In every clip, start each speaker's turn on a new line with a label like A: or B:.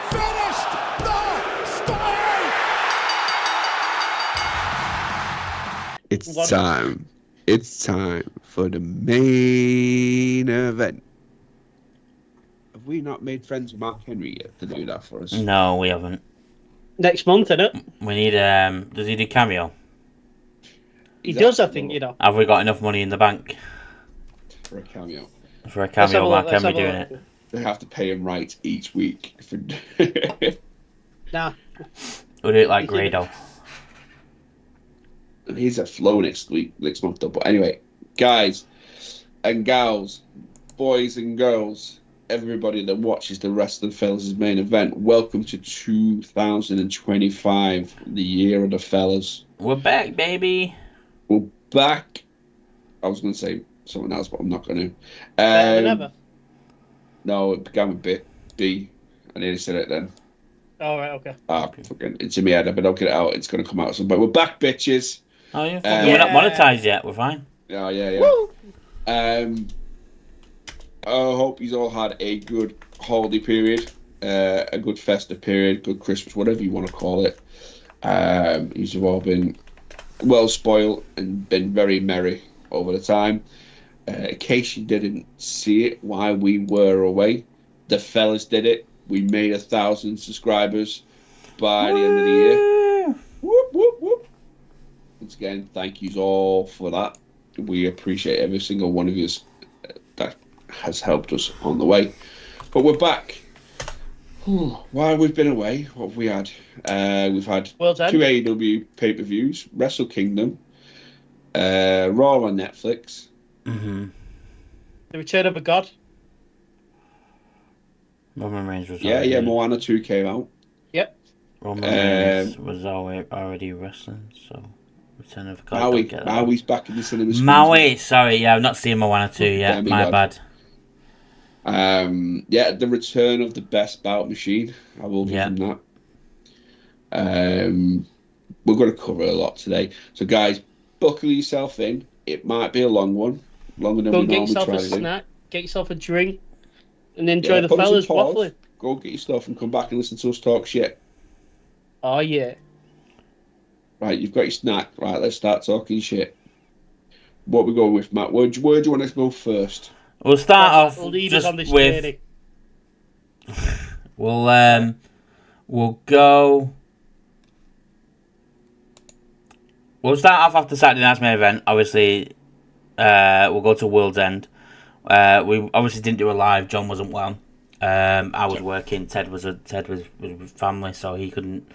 A: finished the story.
B: It's time. It's time for the main event. Have we not made friends with Mark Henry yet to do that for us?
C: No, we haven't.
D: Next month, innit?
C: We need, does he do cameo?
D: He does, I think, you know.
C: Have we got enough money in the bank
B: For a cameo.
C: for a cameo? Mark Henry doing
D: it.
B: They have to pay him right each week.
D: Nah.
C: We'll do it like Grado.
B: He's at Flow next month though. But anyway, guys and gals, boys and girls, everybody that watches the Wrestling Fellas' main event, welcome to 2025, the year of the fellas.
C: We're back, baby.
B: We're back. I was going to say something else, but I'm not going to.
D: Better than ever.
B: No, it began with B. I nearly said it then.
D: Oh, right, okay.
B: Fucking, it's in my head, but I'll get it out. It's going to come out soon. But we're back, bitches.
C: Oh, yeah. We're not monetized yet. We're fine.
B: Yeah.
D: Woo!
B: I hope you all had a good holiday period, a good festive period, good Christmas, whatever you want to call it. You've all been well spoiled and been very merry over the time. In case you didn't see it while we were away, the fellas did it. We made 1,000 subscribers by the end of the year. Whoop, whoop, whoop. Once again, thank you all for that. We appreciate every single one of you that has helped us on the way. But we're back. While we've been away, what have we had? We've had 2 AEW pay-per-views, Wrestle Kingdom, Raw on Netflix.
C: Mm-hmm.
D: The Return of a God.
C: Roman Reigns was
B: Yeah, Moana 2 came out.
D: Yep.
C: Roman Reigns was already wrestling, so Return of God.
B: Maui's back in the cinemas.
C: Maui, sorry, yeah, I've not seen Moana 2 yet. My bad.
B: The return of the best bout machine. I will give them that. We're going to cover a lot today. So, guys, buckle yourself in. It might be a long one. Longer than we normally try to do. Go
D: get yourself a snack, get yourself a drink, and enjoy the fellas waffling.
B: Go get your stuff and come back and listen to us talk shit.
D: Oh, yeah.
B: Right, you've got your snack. Right, let's start talking shit. What we going with, Matt? Where do you want us to go first?
C: We'll start off
D: just
C: on
D: this with.
C: We'll go. We'll start off after Saturday night's main event. Obviously, we'll go to World's End. We obviously didn't do a live. John wasn't well. I was working. Ted was with family, so he couldn't.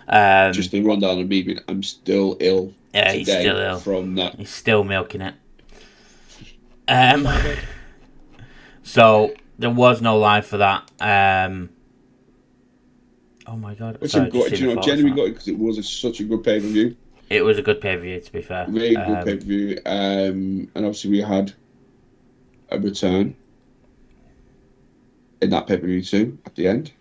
B: Just a rundown of me. I'm still ill.
C: Yeah, he's still ill
B: from that.
C: He's still milking it. So there was no live for that. Oh my god!
B: Genuinely got it because it was such a good pay-per-view.
C: It was a good pay-per-view, to be fair.
B: Really good pay-per-view. And obviously we had a return in that pay-per-view too at the end.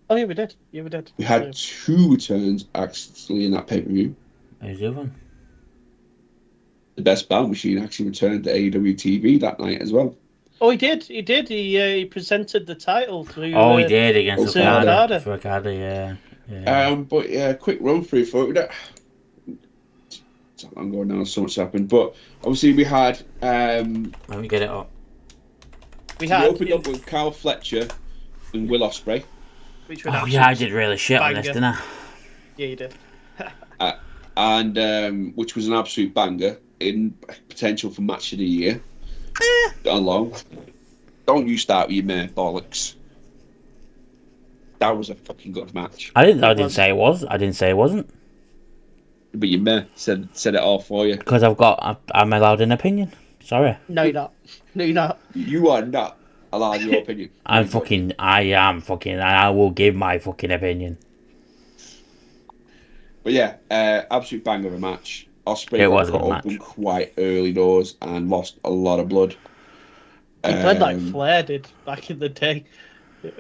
D: Oh yeah, we did. Yeah, we did.
B: We had 2 returns actually in that pay-per-view.
C: Who's the other one?
B: The best bout machine actually returned to AEW TV that night as well.
D: Oh, he did. He presented the title to.
C: He did against
D: Okada.
C: For Okada, yeah.
B: But yeah, quick run through for it. I'm going down. So much happened, but obviously we had.
C: Let me get it up.
B: We opened up with Kyle Fletcher and Will Ospreay.
C: I did really shit on this, didn't I?
D: Yeah, you did.
B: And which was an absolute banger in potential for match of the year. Gone long. Don't you start with your mare bollocks. That was a fucking good match.
C: I didn't say it was. I didn't say it wasn't.
B: But your mare said it all for you.
C: Because I'm allowed an opinion. Sorry.
D: No, you're not. No, you're not.
B: You are not allowed your opinion.
C: I will give my fucking opinion.
B: But yeah, absolute banger of a match. Ospreay got open quite early doors and lost a lot of blood.
D: He played like Flair did back in the day.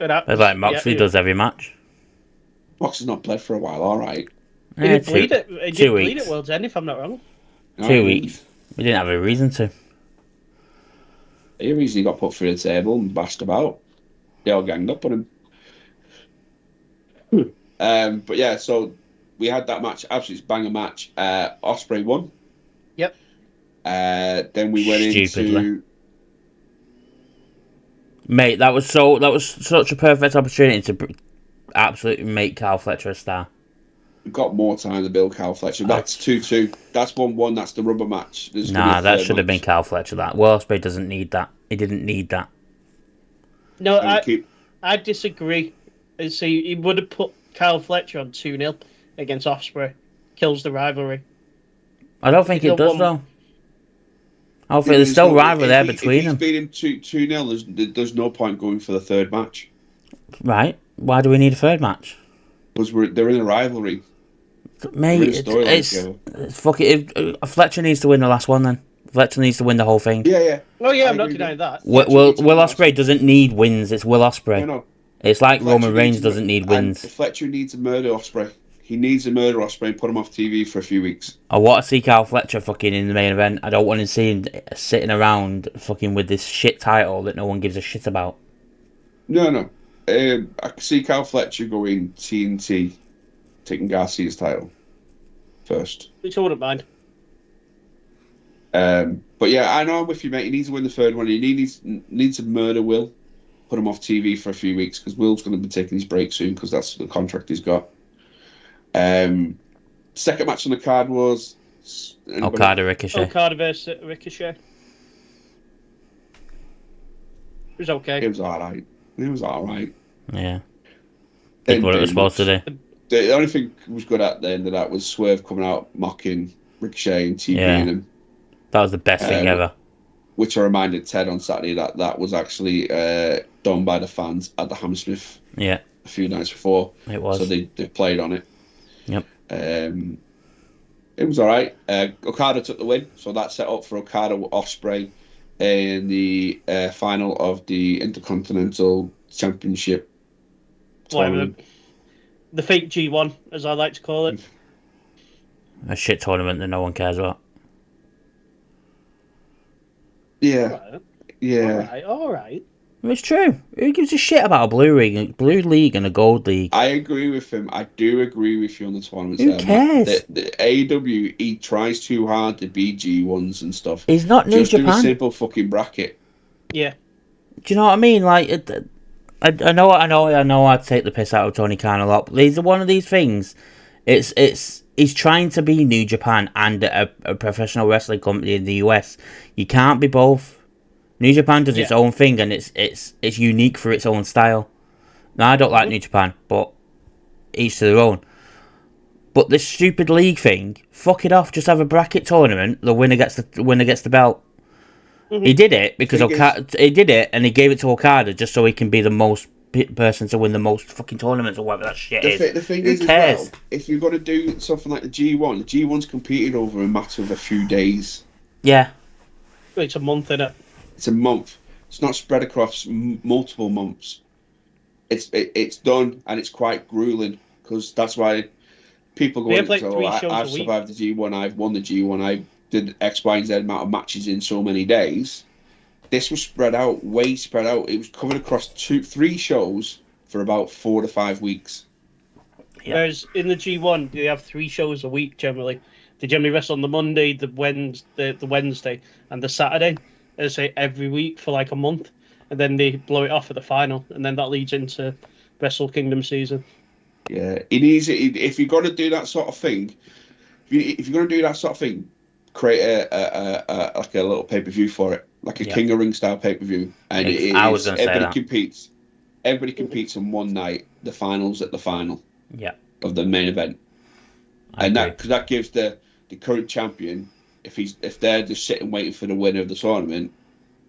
C: Like Moxley does every match.
B: Moxley's not played for a while, alright.
D: He didn't bleed at World's End, if I'm not wrong.
C: 2 weeks. We didn't have a reason to.
B: The reason he got put through the table and bashed about. They all ganged up on him. But yeah, so we had that match, absolutely banger match. Osprey won.
D: Yep.
B: Then we went
C: Stupidly.
B: into
C: Mate, that was such a perfect opportunity to absolutely make Kyle Fletcher a star.
B: we've got more time to build Kyle Fletcher. That's 2-2. That's 1-1. That's the rubber match. There's gonna be
C: Nah,
B: a
C: that
B: third
C: should have been
B: match.
C: Kyle Fletcher. That Will Ospreay doesn't need that. He didn't need that.
D: No,
B: And we keep
D: I disagree. See, he would have put Kyle Fletcher on 2-0 against Osprey. Kills the rivalry.
C: I don't think
D: He's
C: it
D: not
C: does
D: one-
C: though. I don't think there's still rivalry there between
B: If
C: them.
B: he's beating 2-0, there's no point going for the third match.
C: Right? Why do we need a third match?
B: Because they're in a rivalry.
C: Mate,
B: We're in a storyline together.
C: it's fuck it. Fletcher needs to win the last one then. Fletcher needs to win the whole thing.
B: Yeah.
D: Oh yeah,
B: I
D: I'm not
B: agree
D: denying
B: with
D: that.
C: Will Ospreay doesn't need wins. It's Will Ospreay.
B: No.
C: It's like
B: Fletcher
C: Roman Reigns
B: needs
C: doesn't need wins.
B: And Fletcher needs to murder Osprey. He needs to murder Osprey and put him off TV for a few weeks.
C: I want to see Kyle Fletcher fucking in the main event. I don't want to see him sitting around fucking with this shit title that no one gives a shit about.
B: No. I can see Kyle Fletcher going TNT, taking Garcia's title first.
D: Which I wouldn't mind.
B: But yeah, I know I'm with you, mate. He needs to win the third one. He needs to murder Will, put him off TV for a few weeks because Will's going to be taking his break soon because that's the contract he's got. Second match on the card was
C: Okada Ricochet.
D: Okada versus Ricochet. It was okay.
B: It was alright.
C: Yeah. Did
B: Didn't
C: what it
B: do
C: was supposed to
B: much.
C: do.
B: The only thing was good at the end of that was Swerve coming out mocking Ricochet and TPing
C: Yeah.
B: him,
C: That was the best thing ever.
B: which I reminded Ted on Saturday that was actually done by the fans at the Hammersmith
C: Yeah,
B: a few nights before.
C: it was.
B: So they played on it.
C: Yep.
B: It was alright. Okada took the win, so that set up for Okada Osprey in the final of the Intercontinental Championship.
D: Whatever. The fake G1, as I like to call it.
C: A shit tournament that no one cares about.
B: Yeah.
D: All right.
C: It's true. Who gives a shit about a blue league and a gold league?
B: I agree with him. I do agree with you on the tournaments.
C: Who cares?
B: The AEW, he tries too hard to be G1s and stuff.
C: He's not New
B: Just do a
C: Japan.
B: simple fucking bracket.
D: Yeah.
C: Do you know what I mean? Like, I know I'd take the piss out of Tony Khan a lot, but these are one of these things. He's trying to be New Japan and a professional wrestling company in the US. You can't be both. New Japan does its own thing, and it's unique for its own style. Now I don't like New Japan, but each to their own. But this stupid league thing, fuck it off. Just have a bracket tournament. The winner gets the belt. Mm-hmm. He did it because he did it, and he gave it to Okada just so he can be the most person to win the most fucking tournaments or whatever that shit is.
B: The thing
C: Who
B: is,
C: cares?
B: as well, if you're going to do something like the G1's competed over a matter of a few days.
C: Yeah.
D: It's a month, innit?
B: It's a month. It's not spread across multiple months. It's done, and it's quite grueling because that's why people go,
D: have like 3 shows
B: I've
D: a week.
B: survived the G1, I've won the G1, I did X, Y, and Z amount of matches in so many days. This was spread out, way spread out. It was covered across 3 shows for about 4 to 5 weeks.
C: Yeah.
D: Whereas in the G1, they have 3 shows a week generally. They generally wrestle on the Monday, the Wednesday, and the Saturday. As I say, every week for like a month, and then they blow it off at the final, and then that leads into Wrestle Kingdom season.
B: Yeah, it is. If you're going to do that sort of thing, if you're going to do that sort of thing, create a like a little pay per view for it, like a King of Ring style pay per view, and
C: I was going to say that.
B: Everybody competes on one night. The finals at the final.
C: Yeah.
B: Of the main event, that gives the current champion, if they're just sitting waiting for the winner of the tournament,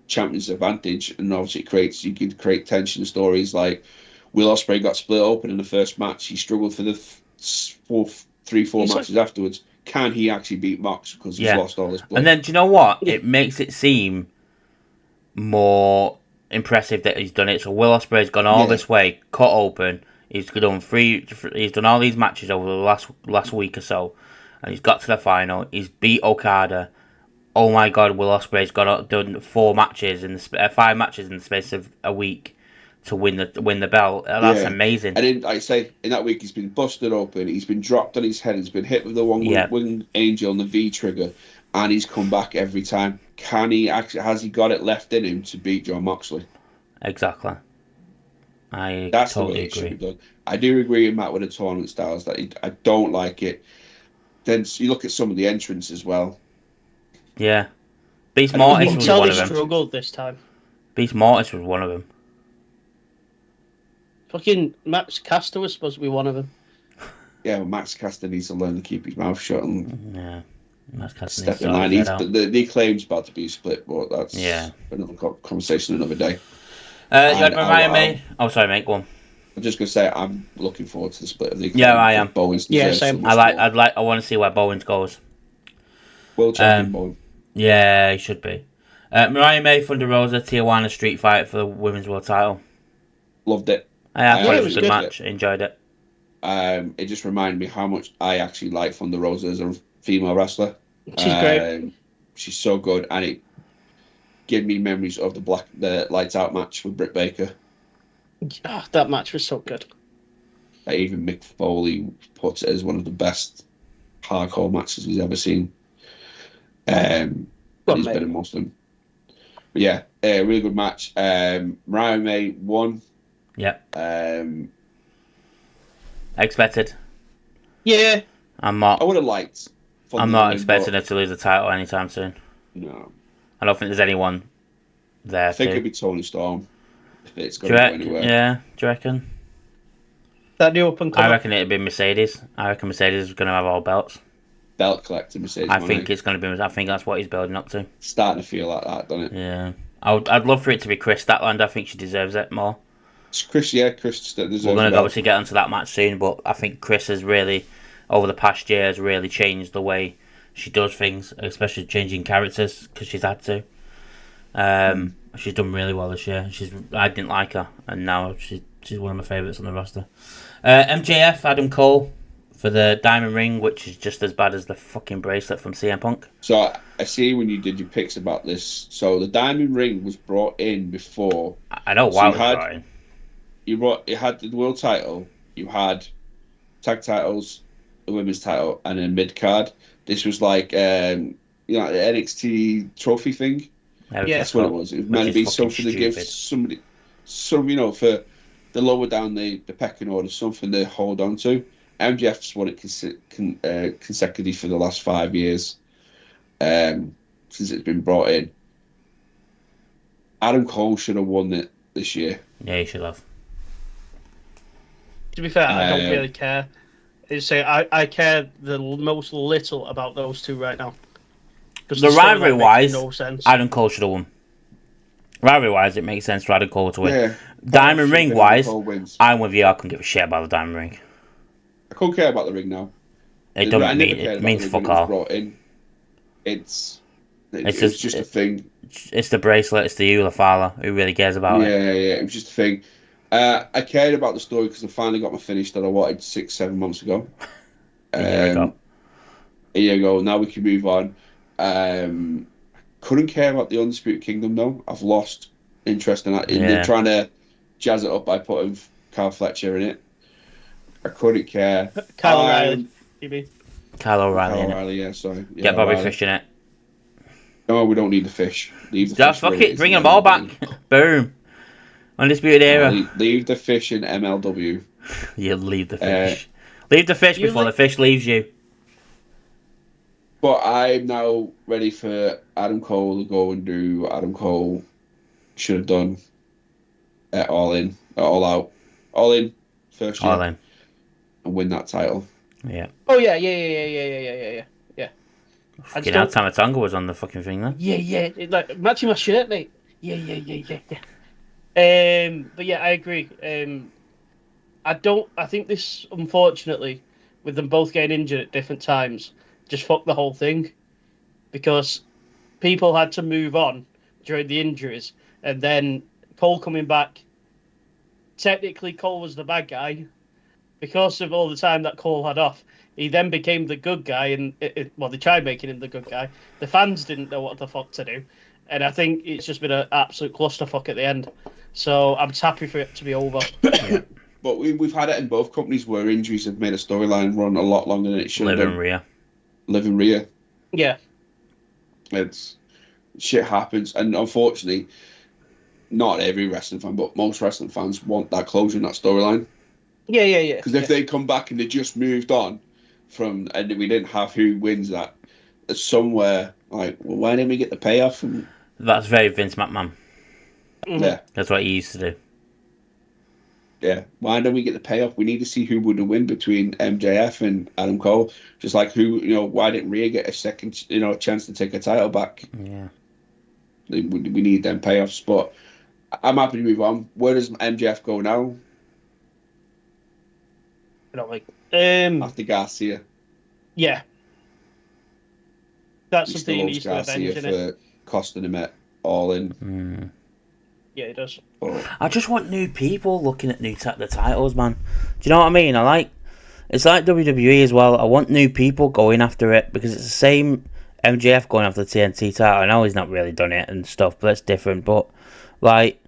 B: champion's advantage, and obviously you can create tension stories like Will Ospreay got split open in the first match. He struggled for the 4 matches afterwards. Can he actually beat Mox because he's lost all his blood?
C: And then, do you know what? It makes it seem more impressive that he's done it. So Will Ospreay's gone all this way, cut open. He's done all these matches over the last week or so, and he's got to the final. He's beat Okada. Oh my God, Will Ospreay's done 5 matches in the space of a week. to win the belt. That's amazing.
B: And in, like I say, in that week he's been busted open, he's been dropped on his head, he's been hit with the wing angel and the V trigger, and he's come back every time. Has he got it left in him to beat Jon Moxley?
C: Exactly.
B: That's totally the way it should be done. I do agree with Matt with the tournament styles that I don't like it. Then you look at some of the entrants as well.
C: Yeah. Beast Mortis was one of them.
D: Struggled this time.
C: Beast Mortis was one of them.
D: Fucking Max Caster was supposed to be one of them.
B: Yeah, well, Max Caster needs to learn to keep his mouth shut and
C: Max Caster
B: step in line. The claim's about to be split, but that's another conversation another day.
C: You had Mariah May. Oh, sorry, mate. Go on.
B: I'm just gonna say I'm looking forward to the split of the.
C: Yeah, I am.
B: Same.
C: I want to see where Bowens goes.
B: World champion Bowen.
C: Yeah, he should be. Mariah May, Thunder Rosa, Tijuana street fight for the women's world title.
B: Loved it.
C: I thought it was a good match. Enjoyed it.
B: It just reminded me how much I actually like Thunder Rosa as a female wrestler.
D: She's great.
B: She's so good, and it gave me memories of the Lights Out match with Britt Baker.
D: Oh, that match was so good.
B: Even Mick Foley puts it as one of the best hardcore matches he's ever seen. He's been in most of them. But yeah, a really good match. Mariah May won.
C: Yeah. Expected.
D: Yeah.
B: I would have liked.
C: I'm not expecting her to lose the title anytime soon.
B: No.
C: I don't think there's anyone there.
B: I think it'd be Toni Storm. If it's going to go anywhere.
C: Yeah. Do you reckon?
D: That new up and coming.
C: I reckon it'd be Mercedes. I reckon Mercedes is going to have all belts.
B: Belt collector Mercedes.
C: I think it's going to be. I think that's what he's building up to.
B: Starting to feel like that, doesn't it?
C: Yeah. I'd love for it to be Chris Statlander. I think she deserves it more.
B: Chris deserves it.
C: We're going to obviously get onto that match soon, but I think Chris has really, over the past year, has really changed the way she does things, especially changing characters because she's had to. She's done really well this year. I didn't like her, and now she's one of my favourites on the roster. MJF, Adam Cole for the diamond ring, which is just as bad as the fucking bracelet from CM Punk.
B: So I see when you did your picks about this. So the diamond ring was brought in before.
C: I know why it was brought in.
B: You had the world title, you had tag titles, the women's title, and a mid card. This was like the NXT trophy thing. That's what it was. It was meant to be something to give somebody, for the lower down the pecking order, something to hold on to. MJF's won it consecutively for the last 5 years since it's been brought in. Adam Cole should have won it this year.
C: Yeah, he should have.
D: To be fair, I don't really care. I care the most little about those two right now.
C: The rivalry-wise, Adam Cole should have won. Rivalry-wise, it makes sense for Adam Cole to win. Yeah, Diamond Ring-wise, I'm with you. I couldn't give a shit about the Diamond Ring.
B: I couldn't care about the ring now.
C: It means fuck all.
B: It's just a thing.
C: It's the bracelet. It's the Ulafala. Who really cares about it?
B: Yeah. It was just a thing. I cared about the story because I finally got my finish that I wanted 6-7 months ago. A year ago. Now we can move on. Couldn't care about the Undisputed Kingdom though. I've lost interest in that. They're trying to jazz it up by putting Kyle Fletcher in it. I couldn't care.
D: Kyle O'Reilly, you mean?
C: Kyle O'Reilly.
B: Kyle O'Reilly, yeah, sorry. Yeah,
C: get Bobby Fish in it.
B: No, we don't need the fish. Leave the fish.
C: Fuck it, bring them all back. Boom. Undisputed Era.
B: Leave the fish in MLW.
C: You leave the fish. Leave the fish before the fish leaves you.
B: But I'm now ready for Adam Cole to go and do what Adam Cole should have done at All In, All Out. All In, first year.
C: All In.
B: And win that title.
C: Yeah.
D: Oh, yeah.
C: Fucking hell, Tamatonga was on the fucking thing then.
D: Yeah. Like, matching my shirt, mate. Yeah. But yeah, I agree. I think this, unfortunately, with them both getting injured at different times, just fucked the whole thing. Because people had to move on during the injuries. And then Cole coming back, technically Cole was the bad guy. Because of all the time that Cole had off, he then became the good guy, and they tried making him the good guy. The fans didn't know what the fuck to do, And I think it's just been an absolute clusterfuck at the end. So I'm happy for it to be over.
C: Yeah.
B: But we've had it in both companies where injuries have made a storyline run a lot longer than it should have
C: Liv
B: done.
C: and Rhea.
B: Liv and Rhea.
D: Yeah.
B: It's shit happens, and unfortunately, not every wrestling fan, but most wrestling fans want that closure in that storyline.
D: Yeah.
B: Because if they come back and they just moved on from, and we didn't have who wins that, it's somewhere like, well, why didn't we get the payoff? And,
C: That's very Vince McMahon.
B: yeah,
C: That's what he used to do.
B: yeah. Why don't we get the payoff? We need to see who would win between MJF and Adam Cole. Just like why didn't Rhea get a second, chance to take a title back?
C: Yeah.
B: We need them payoffs, but I'm happy to move on. Where does MJF go now?
D: I don't like.
B: After Garcia.
D: Yeah. That's
B: He
D: something he
B: still
D: needs
B: owes
D: to avenge,
B: Garcia
D: innit?
B: for costing him it all in.
D: Yeah, he does.
B: But
C: I just want new people looking at the titles, man. Do you know what I mean? It's like WWE as well. I want new people going after it because it's the same MJF going after the TNT title. I know he's not really done it and stuff, but that's different. But like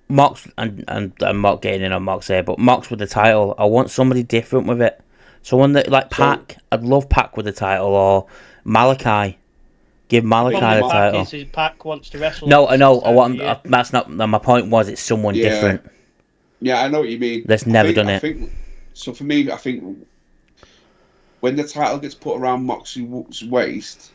C: Mox and I'm not getting in on Mox here, but Mox with the title, I want somebody different with it. Someone that like Pac. I'd love Pac with the title, or Malachi. Give Malachi the title.
D: His Pac wants to wrestle.
C: No, I know. That's not my point. Was it's someone different?
B: Yeah, I know what you mean.
C: That's never done it.
B: So for me, I think when the title gets put around Moxley's waist,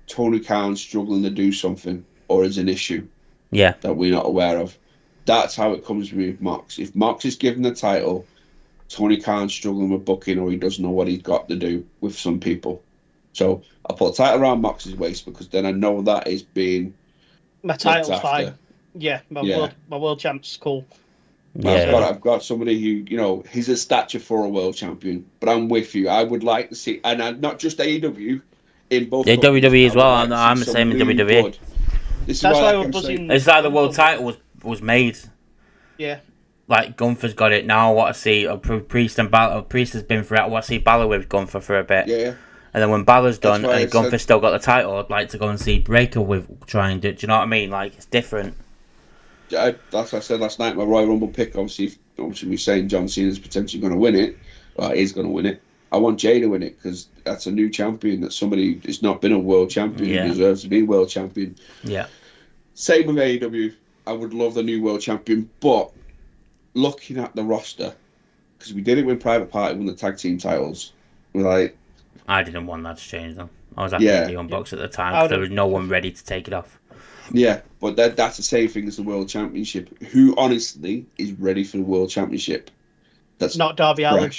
B: Tony Khan's struggling to do something or is an issue that we're not aware of. That's how it comes with Mox. If Mox is given the title, Tony Khan's struggling with booking or he doesn't know what he's got to do with some people. So I'll put a title around Mox's waist because then I know that is being
D: my title's fine. Yeah, my world champ's cool.
C: Yeah.
B: I've got somebody who, he's a stature for a world champion, but I'm with you. I would like to see, and not just AEW, in both.
C: Yeah, WWE as well. I'm the same in WWE.
D: That's why we're buzzing.
C: It's like the world title was made.
D: Yeah.
C: Like Gunther's got it now. I want to see Priest and Balor. Priest has been for it. I want to see Balor with Gunther for a bit.
B: Yeah.
C: And then when Balor's done and Gunther's still got the title, I'd like to go and see Breaker with trying to. Do you know what I mean? Like it's different.
B: That's what I said last night. My Royal Rumble pick. Obviously we're saying John Cena's potentially going to win it. Is going to win it. I want Jay to win it because that's a new champion. That's somebody who's not been a world champion.
C: Yeah.
B: Who deserves to be world champion.
C: Yeah.
B: Same with AEW. I would love the new world champion, but looking at the roster, because we did it when Private Party won the tag team titles, we're like.
C: I didn't want that to change them. I was happy with the Unbox at the time because there was no one ready to take it off.
B: Yeah, but that's the same thing as the World Championship. Who honestly is ready for the World Championship? That's
D: not Darby Allin.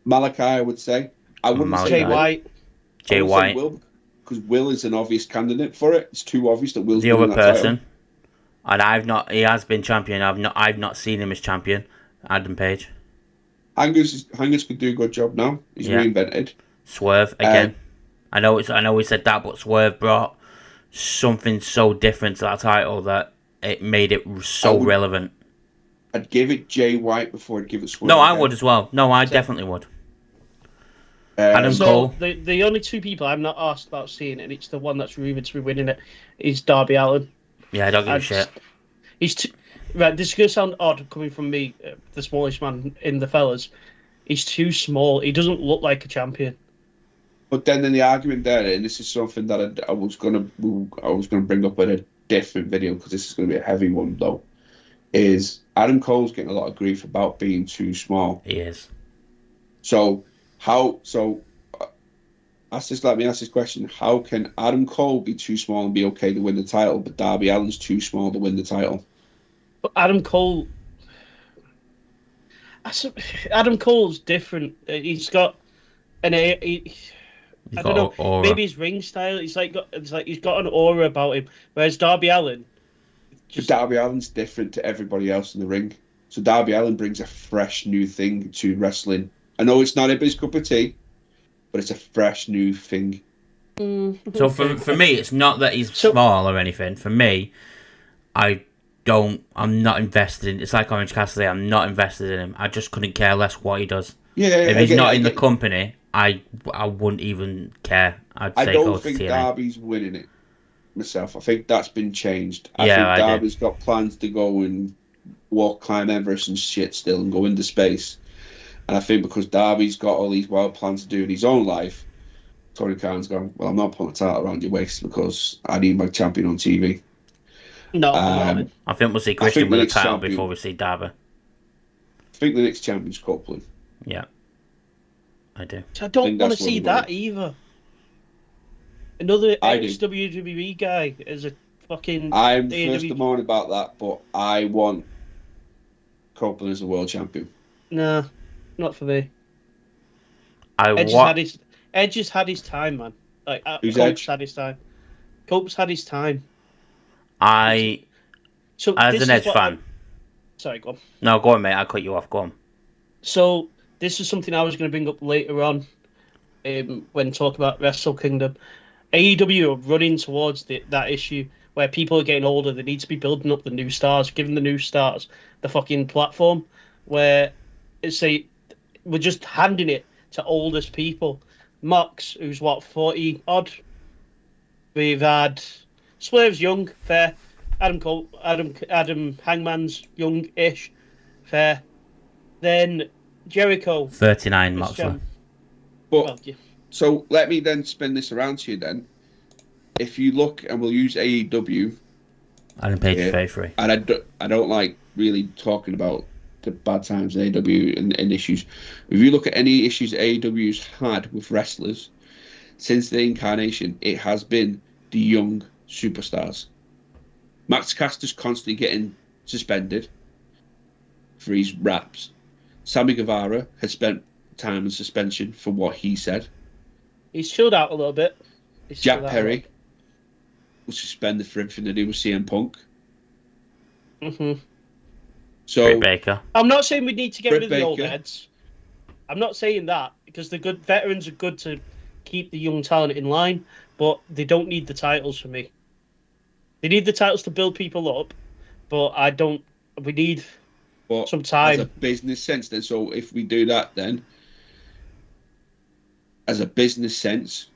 C: Malachi,
B: I would say. I wouldn't say
D: Jay White.
C: Jay White.
B: Because Will is an obvious candidate for it. It's too obvious that Will's
C: the other
B: person.
C: And he has been champion. I've not seen him as champion. Adam Page.
B: Angus could do a good job now. He's reinvented.
C: Swerve again. I know we said that, but Swerve brought something so different to that title that it made it so relevant.
B: I'd give it Jay White before I'd give it Swerve.
C: No, I would as well. No, I definitely would. Adam Cole.
D: The only two people I'm not asked about seeing, and it's the one that's rumored to be winning it, is Darby Allin.
C: Yeah, I don't give a shit.
D: He's too, right. This is gonna sound odd coming from me, the smallest man in the fellas. He's too small. He doesn't look like a champion.
B: But then in the argument there, and this is something that I was gonna bring up in a different video because this is gonna be a heavy one though. Is Adam Cole's getting a lot of grief about being too small?
C: He is.
B: So let me ask this question: how can Adam Cole be too small and be okay to win the title, but Darby Allin's too small to win the title?
D: But Adam Cole's different. He's got I don't know.
C: Aura.
D: Maybe his ring style. He's got an aura about him. Whereas Darby Allin,
B: Darby Allin's different to everybody else in the ring. So Darby Allin brings a fresh new thing to wrestling. I know it's not everybody's cup of tea, but it's a fresh new thing.
C: So for me, it's not that he's small or anything. For me, I'm not invested in. It's like Orange Cassidy. I'm not invested in him. I just couldn't care less what he does.
B: Yeah.
C: If he's not in the company, I wouldn't even care. I'd
B: I
C: say go
B: don't
C: to
B: think
C: TNA.
B: Darby's winning it myself. I think that's been changed. I
C: Yeah,
B: think
C: I do.
B: Darby's got plans to go and climb Everest and shit still and go into space. And I think because Darby's got all these wild plans to do in his own life, Tony Khan's gone, well, I'm not putting a title around your waist because I need my champion on TV.
D: No, I'm not in.
C: I think we'll see
B: I
C: Christian
B: think the
C: with a
B: next
C: title
B: champion-
C: before we see Darby.
B: I think the next champion's Copeland.
C: Yeah, I do.
D: I don't
B: think
D: want to
B: that's what
D: see
B: we
D: that
B: want.
D: either. Another
B: I do.
D: ex-WWE guy as a fucking
B: I'm
D: AEW.
B: first to moan about that, but I want Copeland as a world champion.
D: Nah, not for me.
C: I
D: Edge
C: what?
D: has had his time, man. Like
B: Who's
D: Cope's
B: Edge?
D: had his time. Cope's had his time.
C: I
D: So
C: as
D: this
C: an
D: is
C: Edge
D: what
C: fan.
D: sorry, go on.
C: No, go on, mate. I'll cut you off. Go on.
D: So this is something I was going to bring up later on, when talking about Wrestle Kingdom. AEW are running towards that issue where people are getting older. They need to be building up the new stars, giving the new stars the fucking platform. Where we're just handing it to oldest people. Mox, who's what, 40 odd. We've had Swerve's young, fair. Adam Hangman's young-ish, fair. Then Jericho.
C: 39
D: is
C: Moxley.
B: But
D: well, yeah.
B: so let me then spin this around to you then. If you look, and we'll use AEW,
C: Adam Page is
B: Yeah.
C: very free.
B: and I don't like really talking about the bad times in AEW and issues. If you look at any issues AEW's had with wrestlers since the incarnation, it has been the young superstars. Max Caster's constantly getting suspended for his raps. Sammy Guevara has spent time in suspension for what he said.
D: He's chilled out a little bit.
B: Jack Perry was suspended for everything to do with CM Punk.
D: Mm-hmm.
B: So
C: Britt Baker.
D: I'm not saying we need to get
B: Britt
D: rid of the old
B: Baker.
D: heads. I'm not saying that because the good veterans are good to keep the young talent in line, but they don't need the titles for me. They need the titles to build people up, but I don't. We need
B: but
D: some
B: as a
D: time.
B: business sense, then, so if we do that, then as a business sense,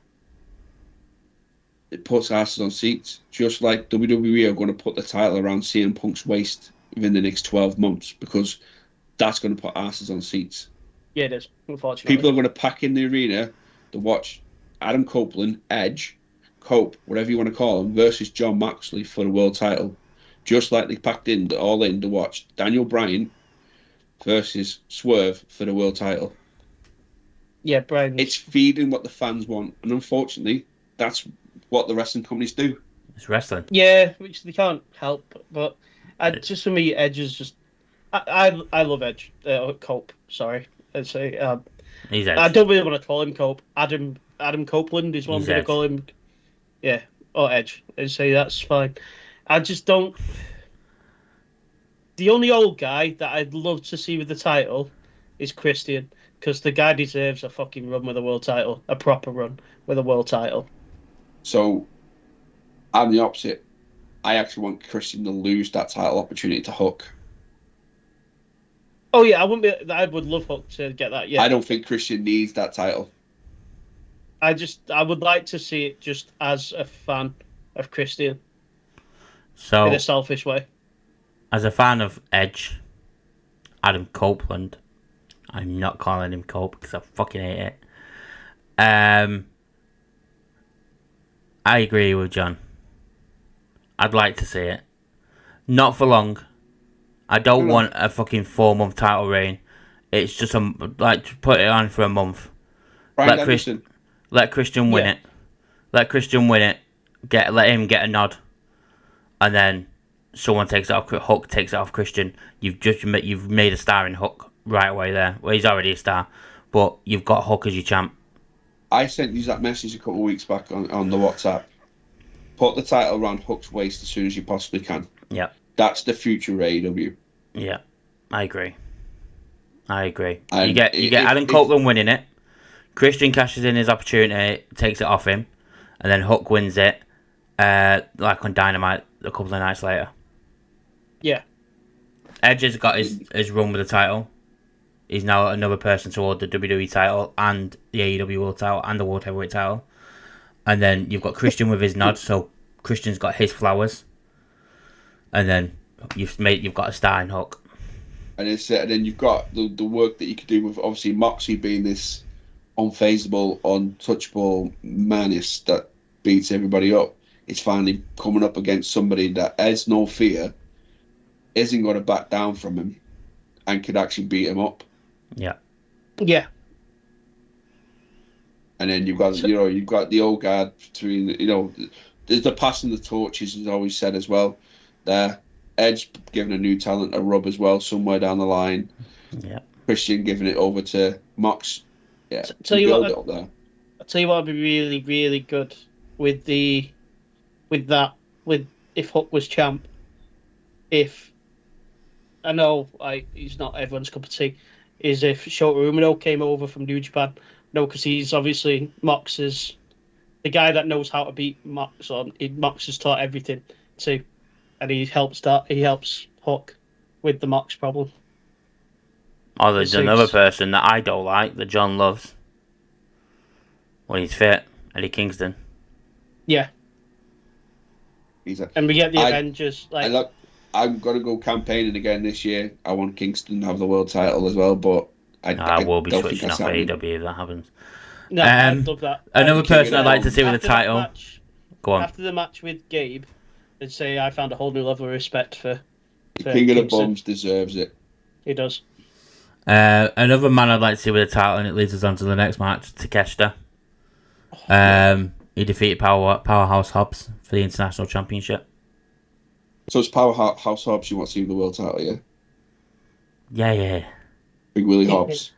B: it puts asses on seats, just like WWE are going to put the title around CM Punk's waist within the next 12 months, because that's going to put asses on seats.
D: Yeah, it is. Unfortunately,
B: People are going to pack in the arena to watch Adam Copeland, Edge, Cope, whatever you want to call him, versus John Moxley for the world title. Just like they packed in to watch Daniel Bryan versus Swerve for the world title.
D: Yeah, Brian.
B: It's feeding what the fans want, and unfortunately, that's what the wrestling companies do.
C: It's wrestling.
D: Yeah, which they can't help. But just for me, Edge is just. I love Edge. Cope. Sorry, I'd say.
C: He's
D: I
C: Edge.
D: don't really want to call him Cope. Adam Copeland is what
C: He's
D: I'm going
C: Edge.
D: to call him. Yeah, or Edge. I'd say that's fine. I just don't. The only old guy that I'd love to see with the title is Christian, because the guy deserves a fucking run with a world title, a proper run with a world title.
B: So I'm the opposite. I actually want Christian to lose that title opportunity to Hook.
D: Oh yeah, I would love Hook to get that. Yeah,
B: I don't think Christian needs that title.
D: I would like to see it just as a fan of Christian
C: So,
D: in a selfish way.
C: as a fan of Edge, Adam Copeland, I'm not calling him Cope because I fucking hate it. I agree with John. I'd like to see it. Not for long. I don't want a fucking 4-month title reign. It's just to put it on for a month.
B: Brian
C: Let Chris-
B: Anderson.
C: Let Christian win
D: Yeah.
C: it. Let Christian win it. Let him get a nod, and then someone takes it off. Hook takes it off Christian. You've made a star in Hook right away there. Well, he's already a star, but you've got Hook as your champ.
B: I sent you that message a couple of weeks back on the WhatsApp. Put the title around Hook's waist as soon as you possibly can.
C: Yeah,
B: That's the future of AEW.
C: yeah, I agree. You
B: And
C: get
B: if-
C: Adam
B: if-
C: Copeland winning it. Christian cashes in his opportunity, takes it off him, and then Hook wins it, like on Dynamite a couple of nights later.
D: Yeah,
C: Edge has got his run with the title. he's now another person to hold the WWE title and the AEW World title and the World Heavyweight title. And then you've got Christian with his nod, so Christian's got his flowers. And then you've got a star in Hook.
B: And then you've got the work that you could do with obviously Moxley being this unfazable, untouchable menace that beats everybody up. It's finally coming up against somebody that has no fear, isn't going to back down from him, and could actually beat him up.
C: Yeah.
D: Yeah.
B: And then you've got the old guard between, there's the passing the torches, as always said as well. There, Edge giving a new talent a rub as well somewhere down the line.
C: Yeah.
B: Christian giving it over to Mox. Yeah.
D: Tell you what,
B: there.
D: I'll tell you what would be really, really good with if Hook was champ. If I know he's not everyone's cup of tea, is if Shota Umino came over from New Japan. No, because he's obviously Mox is the guy that knows how to beat Mox. Mox has taught everything too, and he helps Hook with the Mox problem.
C: Oh, there's another person that I don't like that John loves when he's fit, Eddie Kingston.
D: Yeah. And we get the Avengers.
B: I'm going to go campaigning again this year. I want Kingston to have the world title as well, but
C: I will be switching off AEW if that happens.
D: No, I'd love that.
C: Another person I'd like to see with the title. Go on.
D: After the match with Gabe, I'd say I found a whole new level of respect for
B: the King of the Bums deserves it.
D: He does.
C: Another man I'd like to see with the title, and it leads us on to the next match, Takeshita. He defeated Powerhouse Hobbs for the International Championship.
B: So it's Powerhouse Hobbs you want to see with the world title, yeah?
C: Yeah.
B: Big Willie Hobbs.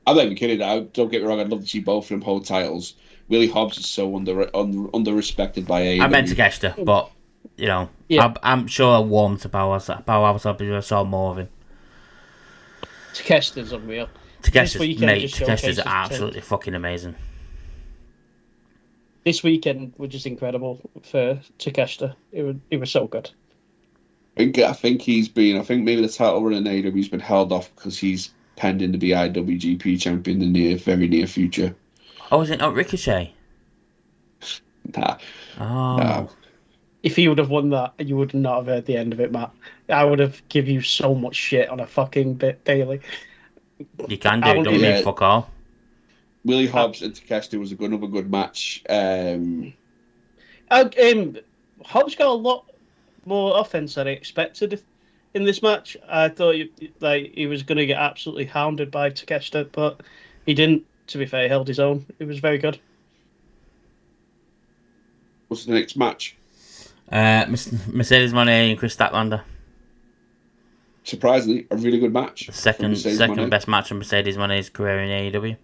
B: I'm not even kidding. Don't get me wrong, I'd love to see both of them hold titles. Willie Hobbs is so under-respected by AEW.
C: I meant Takeshita, but, I'm sure I warmed to Powerhouse Hobbs if I saw more of him.
D: Takeshita's unreal.
C: Takeshita's absolutely fucking amazing.
D: This weekend was just incredible for Takeshita. It was so good.
B: I think maybe the title run in AEW's been held off because he's pending to be IWGP champion in the very near future.
C: Oh, is it not Ricochet?
B: Nah.
C: Oh.
B: Nah.
D: If he would have won that, you would not have heard the end of it, Matt. I would have given you so much shit on a fucking bit daily.
C: You can do it, don't you? Fuck all.
B: Willie Hobbs and Takeshita was another good match.
D: Hobbs got a lot more offense than I expected in this match. I thought he was going to get absolutely hounded by Takeshita, but he didn't. To be fair, he held his own. It was very good.
B: What's the next match?
C: Mercedes Moné and Chris Statlander.
B: Surprisingly, a really good match.
C: The second best match of Mercedes Moné's career in AEW.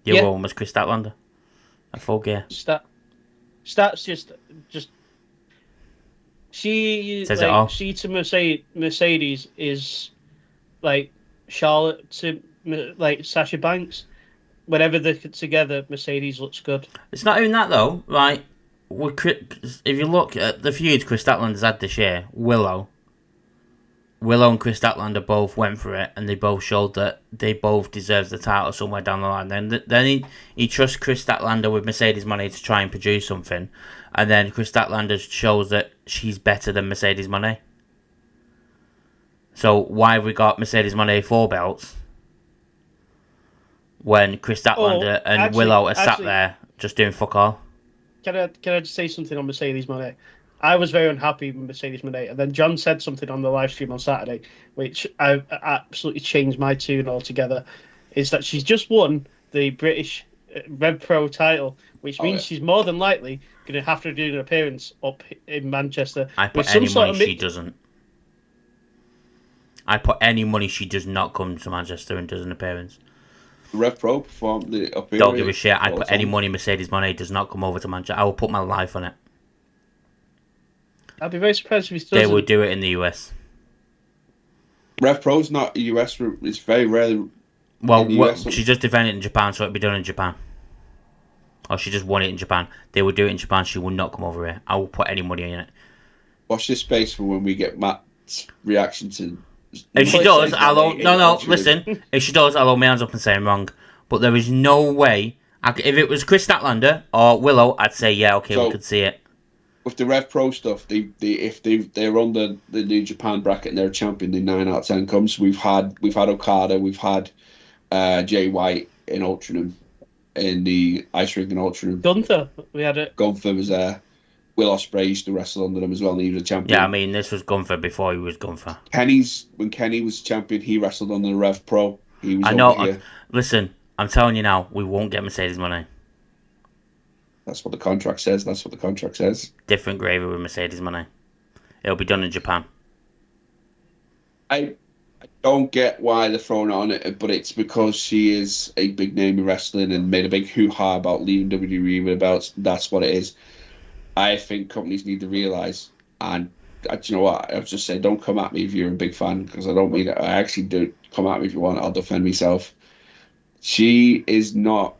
C: The other one was Chris Statlander at Full Gear.
D: Stat's just she
C: says it all.
D: She to Mercedes is like Charlotte to like Sasha Banks. Whenever they're together, Mercedes looks good.
C: It's not even that though, right? If you look at the feuds Chris Statlander's had this year, Willow and Chris Statlander both went for it, and they both showed that they both deserve the title somewhere down the line. Then he trusts Chris Statlander with Mercedes Moné to try and produce something, and then Chris Statlander shows that she's better than Mercedes Moné. So why have we got Mercedes Moné 4 belts when Chris Statlander and Willow are sat there just doing fuck all?
D: Can I just say something on Mercedes Moné? I was very unhappy with Mercedes Moné, and then John said something on the live stream on Saturday, which I absolutely changed my tune altogether. Is that she's just won the British Rev Pro title, which means she's more than likely going to have to do an appearance up in Manchester.
C: I put any money she doesn't. I put any money she does not come to Manchester and does an appearance.
B: Rev Pro performed the appearance.
C: Don't give a shit. I put any money Mercedes Moné does not come over to Manchester. I will put my life on it.
D: I'd be very surprised if he doesn't.
C: They would do it in the US.
B: Rev Pro's not US. It's very rare.
C: Well, she just defended it in Japan, so it'd be done in Japan. Or she just won it in Japan. They would do it in Japan. She would not come over here. I will put any money in it.
B: Watch this space for when we get Matt's reaction to
C: If she
B: Nobody
C: does,
B: says
C: I'll
B: that
C: hold...
B: in
C: No,
B: alternate.
C: listen. If she does, I'll hold my hands up and say I'm wrong. But there is no way... if it was Chris Statlander or Willow, I'd say, yeah, okay, we
B: So-
C: could see it.
B: With the Rev Pro stuff, if they're on the New Japan bracket and they're a champion, the 9 out of 10 comes. We've had Okada, we've had Jay White in Ultranum, in the Ice Ring in Ultranum.
D: Gunther, we had it.
B: Gunther was there. Will Ospreay used to wrestle under them as well, and he was a champion.
C: Yeah, I mean, this was Gunther before he was Gunther.
B: When Kenny was champion, he wrestled under the Rev Pro. He was
C: I know.
B: over here.
C: Listen, I'm telling you now, we won't get Mercedes money.
B: That's what the contract says.
C: Different gravy with Mercedes money. It'll be done in Japan.
B: I don't get why they're throwing it on it, but it's because she is a big name in wrestling and made a big hoo-ha about leaving WWE with belts. That's what it is. I think companies need to realise, and do you know what? I've just said, don't come at me if you're a big fan, because I don't mean it. I actually do. Come at me if you want. I'll defend myself. She is not.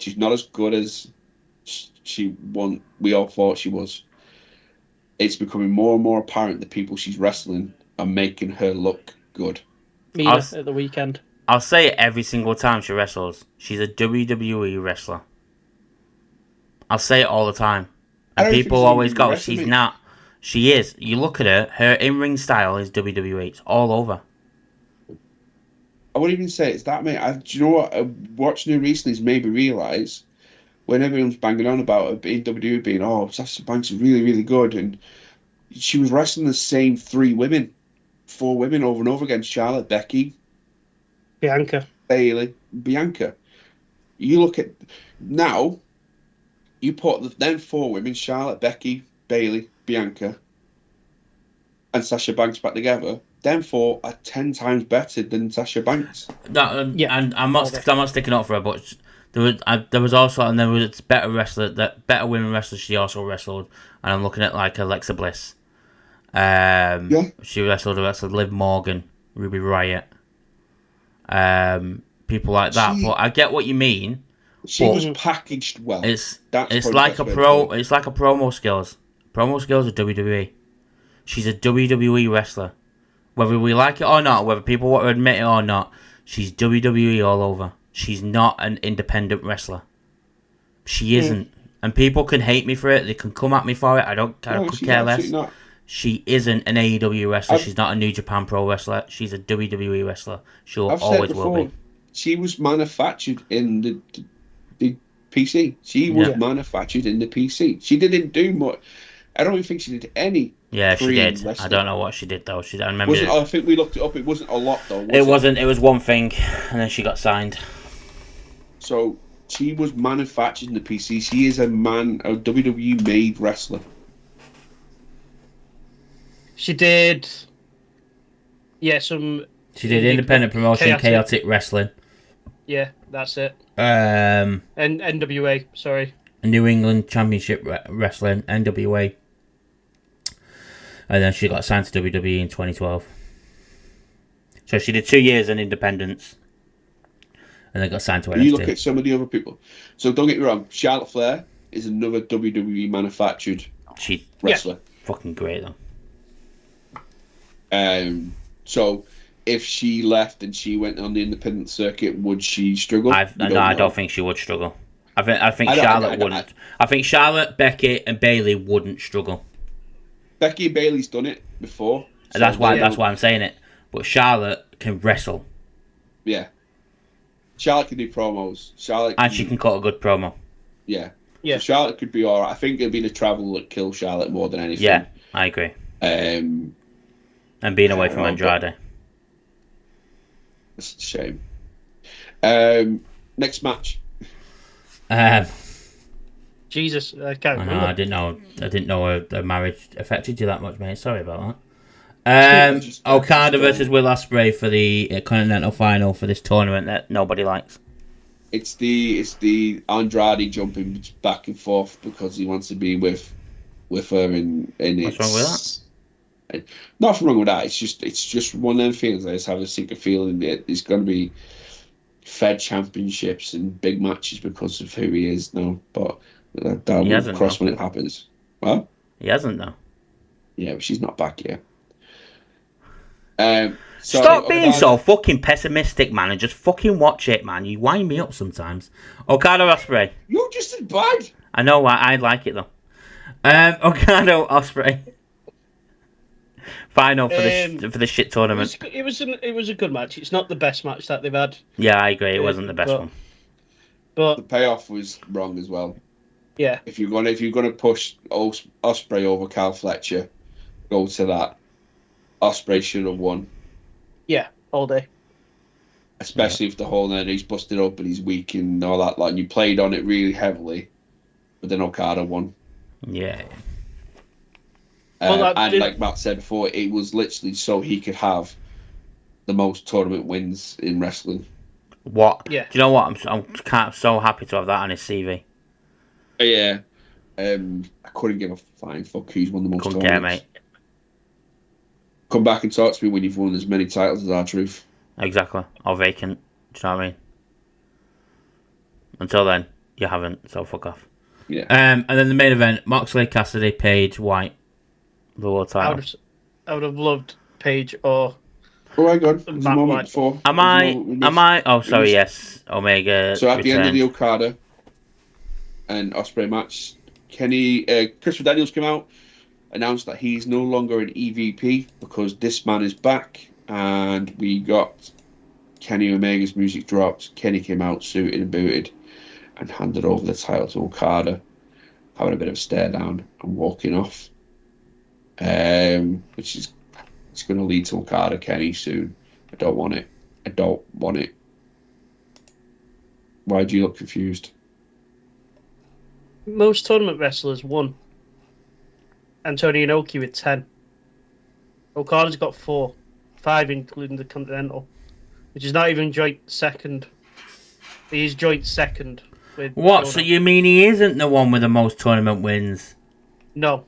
B: She's not as good as we all thought she was. It's becoming more and more apparent the people she's wrestling are making her look good.
D: Mina at the weekend.
C: I'll say it every single time she wrestles. She's a WWE wrestler. I'll say it all the time. And people always go, she's not. She is. You look at her, her in-ring style is WWE. It's all over.
B: I wouldn't even say it's that, mate. Do you know what? Watching her recently has made me realise when everyone's banging on about her in WWE being, oh, Sasha Banks is really, really good. And she was wrestling the same 4 women over and over again. Charlotte, Becky,
D: Bianca.
B: Bayley, Bianca. You look at now, you put them 4 women, Charlotte, Becky, Bayley, Bianca, and Sasha Banks back together. Them 4 are 10 times better than Sasha Banks.
C: Yeah, and I'm not sticking up for her, but there was also, and there was better women wrestlers she also wrestled, and I'm looking at like Alexa Bliss. She wrestled Liv Morgan, Ruby Riott, people like that. But I get what you mean.
B: She was packaged well.
C: It's like a promo skills. Promo skills are WWE. She's a WWE wrestler. Whether we like it or not, whether people want to admit it or not, she's WWE all over. She's not an independent wrestler. She isn't. And people can hate me for it. They can come at me for it. I could care less.
B: Not.
C: She isn't an AEW wrestler. She's not a New Japan Pro wrestler. She's a WWE wrestler. She'll always will be.
B: She was manufactured in the PC. She was manufactured in the PC. She didn't do much. I don't even think she did any.
C: Yeah, she did.
B: Wrestling.
C: I don't know what she did though. I remember.
B: I think we looked it up. It wasn't a lot though.
C: It wasn't. It was one thing, and then she got signed.
B: So she was manufactured in the PC. She is a WWE made wrestler.
D: She did. Yeah, some.
C: She did independent promotion, chaotic wrestling.
D: Yeah, that's it.
C: And
D: NWA. Sorry.
C: New England Championship Wrestling, NWA. And then she got signed to WWE in 2012. So she did 2 years in independence. And then got signed to NXT.
B: You look at some of the other people. So don't get me wrong, Charlotte Flair is another WWE manufactured wrestler.
C: Fucking great though.
B: So if she left and she went on the independent circuit, would she struggle?
C: I don't think she would struggle. I think Charlotte wouldn't. I think Charlotte, Becky, and Bayley wouldn't struggle.
B: Becky and Bayley's done it before.
C: So that's why I'm saying it. But Charlotte can wrestle.
B: Yeah. Charlotte can do promos.
C: She can cut a good promo.
B: Yeah.
D: Yeah.
B: So Charlotte could be alright. I think it'd be the travel that kills Charlotte more than anything.
C: Yeah, I agree.
B: And
C: being away from Andrade.
B: It's a shame. Next match.
D: Jesus, I can't remember.
C: I didn't know her marriage affected you that much, mate. Sorry about that. Okada versus Will Ospreay for the Continental Final for this tournament that nobody likes.
B: It's the Andrade jumping back and forth because he wants to be with her, and
C: what's wrong with that?
B: Nothing wrong with that. It's just one of them feelings. I just have a sinker feeling that it's going to be Fed championships and big matches because of who he is now. But that will cross when it happens. Well,
C: he hasn't though.
B: Yeah, but she's not back yet. So
C: Stop being
B: Okada-
C: so fucking pessimistic, man, and just fucking watch it, man. You wind me up sometimes. Okada Ospreay.
B: You're just as bad.
C: I know, I like it though. Okada Ospreay. Final for the shit tournament.
D: It was a good match. It's not the best match that they've had.
C: Yeah, I agree. It wasn't the best one.
B: The
D: But
B: payoff was wrong as well.
D: yeah,
B: If you're gonna push Ospreay over Kyle Fletcher, go to that. Ospreay should have won,
D: yeah, all day.
B: especially if the whole then he's busted up and he's weak and all that. Like, you played on it really heavily, but then Okada won.
C: Yeah.
B: And like Matt said before, it was literally so he could have the most tournament wins in wrestling.
C: What?
D: Yeah.
C: Do you know what? I'm so happy to have that on his CV.
B: Yeah. I couldn't give a flying fuck who's won the most
C: Couldn't care,
B: tournaments.
C: mate.
B: Come back and talk to me when you've won as many titles as R-Truth.
C: Exactly. Or vacant. Do you know what I mean? Until then, you haven't, so fuck off.
B: Yeah.
C: And then the main event, Moxley, Cassidy, Page, White. The world title.
D: I would have loved Page or
B: Oh my god, there's a
D: Matt
B: moment
D: White.
B: before.
C: Am I? Oh, sorry, yes. Omega.
B: So at the end of the
C: returned.
B: Okada and Ospreay match, Christopher Daniels came out, announced that he's no longer an EVP because this man is back, and we got Kenny Omega's music dropped. Kenny came out suited and booted and handed over the title to Okada, having a bit of a stare down and walking off. Which is it's going to lead to Okada Kenny soon. I don't want it. Why do you look confused?
D: most tournament wrestlers won. Antonio Inoki with 10. Okada's got 4. 5 including the Continental, which is not even joint second. He's joint second with
C: What?
D: Jonah.
C: So you mean he isn't the one with the most tournament wins?
D: No.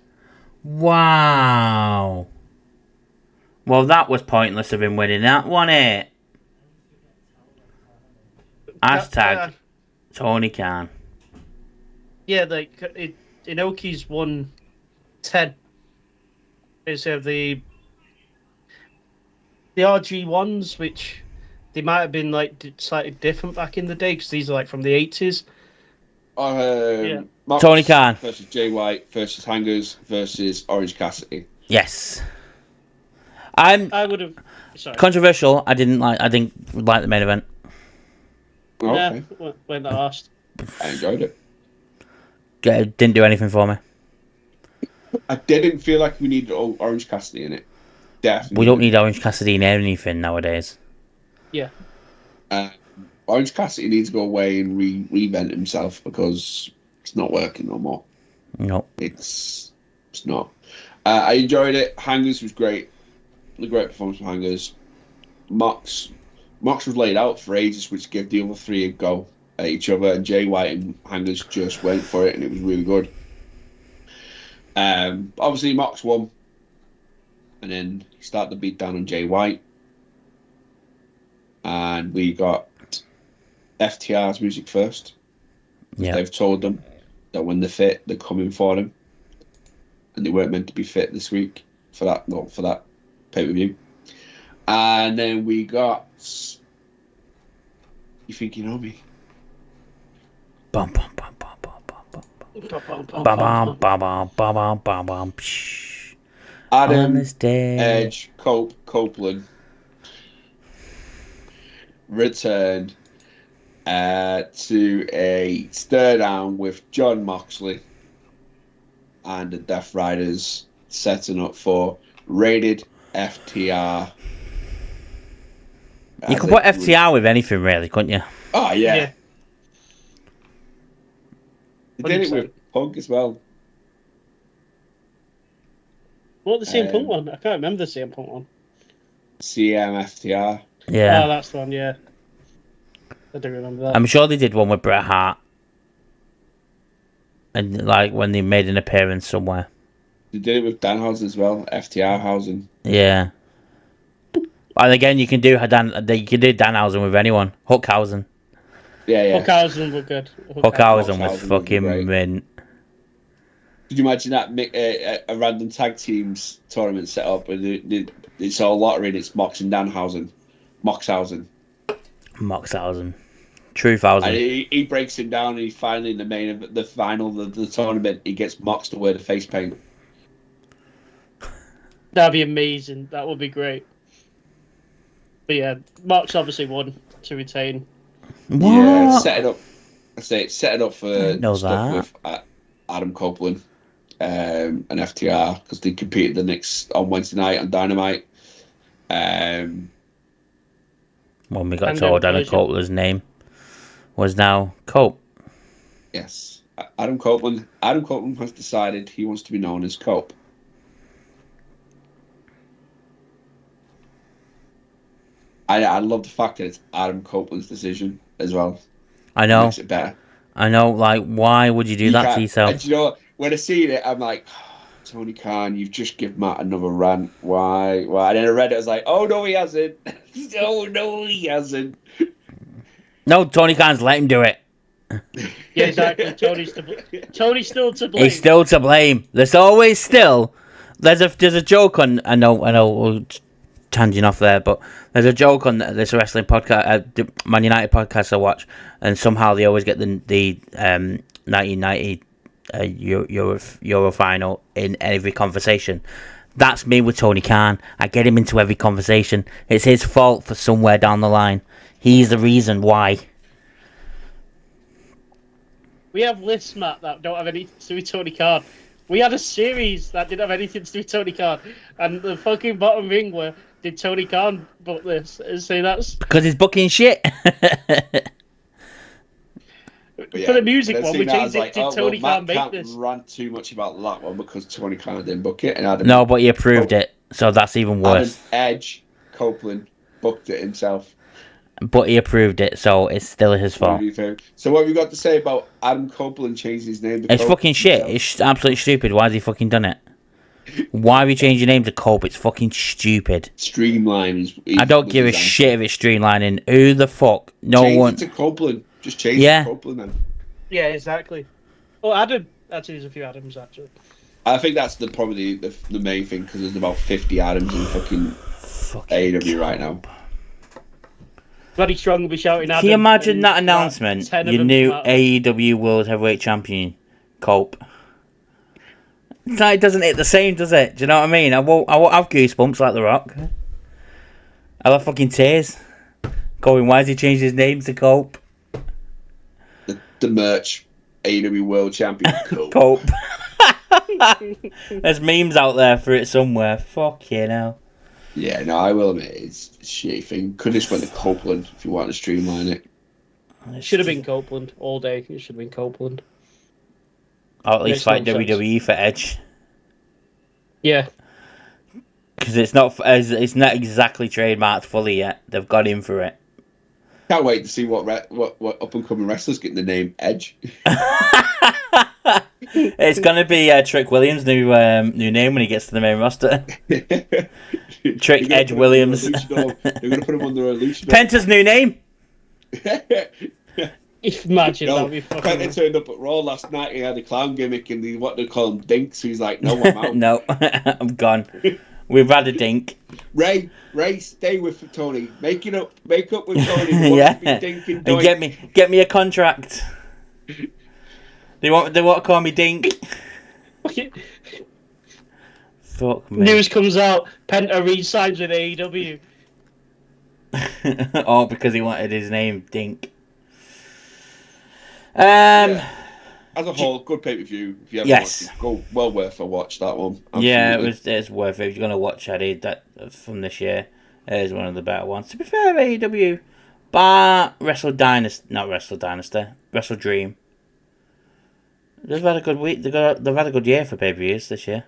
C: Wow. Well, that was pointless of him winning that, wasn't it? Hashtag Tony Khan.
D: Yeah, like Inoki's won 10. Instead of the RG1s, which they might have been like slightly different back in the day because these are like from the 80s.
B: Marcus
C: Tony Khan
B: versus Jay White versus Hangers versus Orange Cassidy.
C: Yes.
D: I would have. Sorry.
C: Controversial. I didn't like the main event.
B: Okay.
D: Yeah, when that asked.
B: I enjoyed it.
C: Didn't do anything for me.
B: I didn't feel like we needed Orange Cassidy in it. Definitely.
C: We don't need Orange Cassidy in anything nowadays.
D: Yeah.
B: Orange Cassidy needs to go away and reinvent himself because it's not working no more.
C: No.
B: It's not. I enjoyed it. Hangers was great. A great performance from Hangers. Mox was laid out for ages, which gave the other three a go at each other, and Jay White and Hangers just went for it, and it was really good. Obviously, Mox won, and then he started the beat down on Jay White, and we got FTR's music first.
C: Yeah.
B: They've told them that when they're fit, they're coming for them, and they weren't meant to be fit this week for that pay-per-view. And then we got You Think You Know Me.
C: Bum bum bum bum bum bum bum bum bum bum bum bum.
B: Adam,
C: On this day.
B: Edge, Copeland returned to a stare down with John Moxley and the Death Riders, setting up for Rated FTR.
C: You could put FTR with anything, really, couldn't you?
B: Oh, yeah.
D: Yeah.
B: They did it with Punk as well.
D: What the CM Punk one? I can't remember the CM Punk one.
B: CMFTR.
C: Yeah.
D: Oh, that's the one, yeah. I do remember that.
C: I'm sure they did one with Bret Hart. And, like, when they made an appearance somewhere.
B: They did it with Danhausen as well, FTR Hausen.
C: Yeah. And again, you can do Danhausen with anyone. Hookhausen.
B: Yeah.
D: Hookhausen were good.
C: Hookhausen was
B: Hookhausen
C: fucking
B: was great.
C: mint.
B: Could you imagine that a random tag teams tournament set up and It's all lottery and it's Mox and Danhausen. Moxhausen.
C: Moxhausen. Truthhausen.
B: And he breaks him down and he's finally in the final of the tournament. He gets Mox to wear the face paint.
D: That'd be amazing. That would be great. But yeah, Mox obviously won to retain.
C: What?
B: Yeah, set it up. I say it set it up for
C: know
B: stuff
C: that.
B: with Adam Copeland and FTR because they competed the next on Wednesday night on Dynamite.
C: When we got
D: And
C: told
D: then
C: Adam Copeland's name was now Cope.
B: Yes, Adam Copeland. Adam Copeland has decided he wants to be known as Cope. I love the fact that it's Adam Copeland's decision as well.
C: I
B: It
C: know.
B: makes it better.
C: I know. Like, why would you do that to
B: can't-
C: yourself?
B: And you know what? When I see it, I'm like, Tony Khan, you've just given Matt another rant. Why? And then I read it, I was like, oh, no, he hasn't. Oh, no, he hasn't.
C: No, Tony Khan's let him do it.
D: Yeah, exactly. Tony's still to blame.
C: He's still to blame. There's always still. There's a joke on. I know. We're tangent off there, but there's a joke on this wrestling podcast, the Man United podcast I watch, and somehow they always get the 1990 Euro final in every conversation. That's me with Tony Khan. I get him into every conversation. It's his fault for somewhere down the line. He's the reason why.
D: We have lists, Matt, that don't have anything to do with Tony Khan. We had a series that didn't have anything to do with Tony Khan, and the fucking bottom ring where did Tony Khan book this and say that's
C: Because he's booking shit.
B: Yeah,
D: for the music
B: and I
D: one.
B: seen
D: We
B: that, I
D: changed
B: was
D: it. Did Tony
B: Matt
D: Khan make
B: can't
D: this?
B: rant too much about that one because Tony Khan didn't book it. And Adam,
C: No, but he approved it, so that's even worse.
B: Adam Edge Copeland booked it himself.
C: But he approved it, so it's still his fault.
B: So what have you got to say about Adam Copeland changing his name to
C: It's
B: Cope
C: fucking shit.
B: himself?
C: It's absolutely stupid. Why has he fucking done it? Why have you changed your name to Cope? It's fucking stupid.
B: Streamline is
C: I don't give a
B: his answer.
C: shit if it's streamlining. Who the fuck? No
B: Change
C: one.
B: it to Copeland. Just change
C: Yeah.
B: it to Copeland then.
D: Yeah, exactly. Oh, Adam. Actually, there's a few Adams actually.
B: I think that's probably the main thing because there's about 50 Adams in fucking AEW right now.
D: Bloody strong will be shouting Adam.
C: Can you imagine
D: and
C: that announcement?
D: 10 of
C: Your
D: them
C: new
D: come out.
C: AEW World Heavyweight Champion, Cope. It doesn't hit the same, does it? Do you know what I mean? I won't have goosebumps like The Rock. I'll have fucking tears. Going, why has he changed his name to Cope?
B: The merch AEW World Champion. Cope.
C: Cope. There's memes out there for it somewhere. Fuck you know.
B: Yeah, no, I will admit it's a shitty thing. Could have just went to Copeland if you want to streamline it.
D: Should have been Copeland all day. It should have been Copeland.
C: Or at least
D: Makes
C: fight
D: no sense.
C: WWE for Edge.
D: Yeah.
C: Because it's not exactly trademarked fully yet. They've got him for it.
B: Can't wait to see what up and coming wrestlers getting the name Edge.
C: It's gonna be Trick Williams' new name when he gets to the main roster. Trick Edge Williams.
B: They're gonna put him under a leash.
C: Penta's new name.
D: Imagine
B: No,
D: that'd be
B: Penta
D: fucking.
B: turned up at Raw last night. He had a clown gimmick and what they call him Dinks. He's like, no, I'm out.
C: No, I'm gone. We've had a dink.
B: Ray, stay with Tony. Make up with Tony.
C: Yeah,
B: Be Dink and
C: and
B: Doink.
C: get me a contract. They want to call me Dink. Fuck me.
D: News comes out. Penta re-signs with AEW.
C: Oh, because he wanted his name Dink.
B: Yeah. As a whole, good pay-per-view. If you haven't
C: Yes.
B: watched it, go well worth a watch, that one.
C: Yeah,
B: Absolutely.
C: it's worth it. If you're gonna watch Eddie that from this year, it is one of the better ones. To be fair, AEW, bar Wrestle Dynasty, not Wrestle Dynasty, Wrestle Dream. They've had a good week. They've had a good year for pay-per-views this year.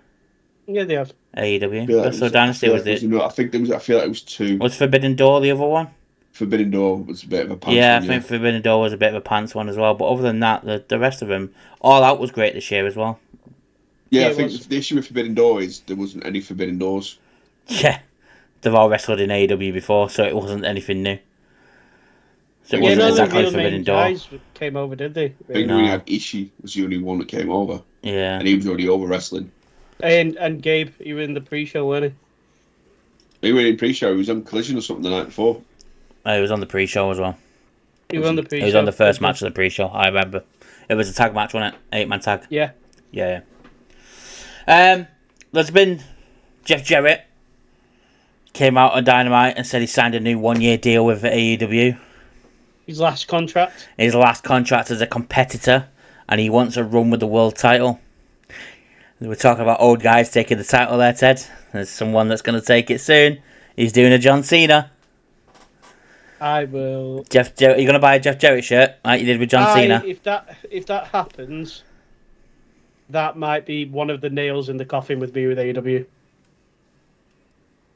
D: Yeah, they have.
C: AEW,
B: I feel like
C: Wrestle Dynasty was it.
B: I feel like it was two.
C: Was Forbidden Door the other one?
B: Forbidden Door was a bit of a pants
C: Yeah, I
B: one,
C: think Forbidden Door was a bit of a pants one as well. But other than that, the rest of them, All Out was great this year as well.
B: Yeah,
D: Yeah,
B: I
D: it
B: think
D: was.
B: the issue with Forbidden Door is there wasn't any Forbidden Doors.
C: Yeah, they've all wrestled in AEW before, so it wasn't anything new. So it
B: Yeah,
C: wasn't
B: none of the
C: exactly
D: real
C: Forbidden
D: main
C: Door.
D: guys came over, did they?
B: I think
C: No.
B: we had Ishii was the only one that came over,
C: Yeah.
B: and he was already over wrestling.
D: And Gabe, you were in the pre-show, weren't
B: He was in pre-show. He was on Collision or something the night before.
C: He was on the pre-show as well.
D: He was on the pre-show.
C: He was on the first match of the pre-show. I remember. It was a tag match, wasn't it? 8-man tag.
D: Yeah.
C: Yeah. There's been Jeff Jarrett came out on Dynamite and said he signed a new 1-year deal with AEW.
D: His last contract.
C: His last contract as a competitor, and he wants a run with the world title. We're talking about old guys taking the title there, Ted. There's someone that's going to take it soon. He's doing a John Cena.
D: I will.
C: You're going to buy a Jeff Jarrett shirt like you did with John Cena?
D: If that happens, that might be one of the nails in the coffin with me with AEW.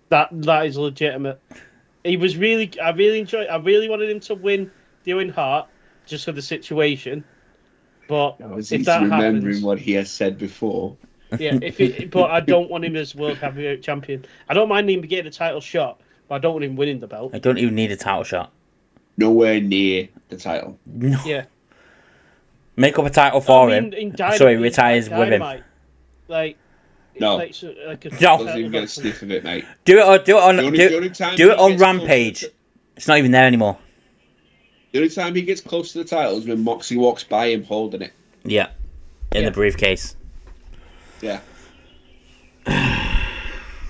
D: That is legitimate. He was really. I really wanted him to win the Owen Hart just for the situation. But if that
B: remembering
D: happens,
B: what he has said before.
D: Yeah, but I don't want him as world heavyweight champion. I don't mind him getting a title shot, but I don't want him winning the belt.
C: I don't even need a title shot.
B: Nowhere near the title.
C: No.
D: Yeah.
C: Make up a title for him. So he retires with him.
D: Like,
B: no.
D: No.
B: Doesn't even get a sniff of it, mate.
C: Do it on Rampage. It's not even there anymore.
B: The only time he gets close to the title is when Moxie walks by him holding it.
C: Yeah. In the briefcase.
B: Yeah.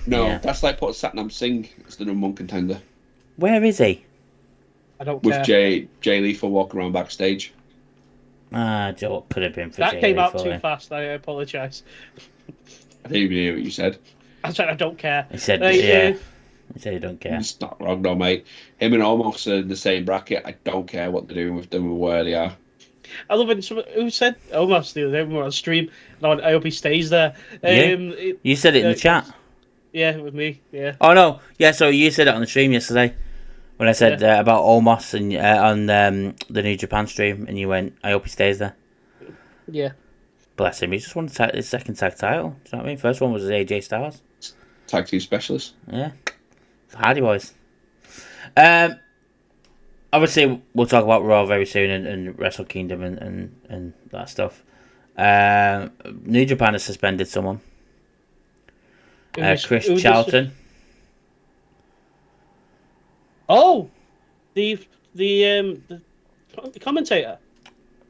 B: No, that's like putting Satnam Singh as the #1 contender.
C: Where is he?
D: I don't care.
B: With Jay Lethal walking around backstage.
C: Joe could have been for
D: that
C: Jay
D: came out
C: Lethal,
D: too fast. I apologise.
B: I didn't even hear what you said.
D: I said I don't care.
C: He said, He said he don't care.
B: It's not wrong, though, mate. Him and Omos are in the same bracket. I don't care what they're doing with them or where they are.
D: I love it. Who said Omos the other day when we were on stream? And I hope he stays there.
C: You said it in the chat.
D: Yeah, with me. Yeah.
C: Oh no, yeah. So you said it on the stream yesterday when I said about Omos and on the New Japan stream, and you went, "I hope he stays there."
D: Yeah.
C: Bless him. He just won his second tag title. Do you know what I mean? First one was AJ Styles.
B: Tag team specialist.
C: Yeah. Hardy Boys. Obviously, we'll talk about Raw very soon and Wrestle Kingdom and that stuff. New Japan has suspended someone. Chris Charlton.
D: Oh, the commentator.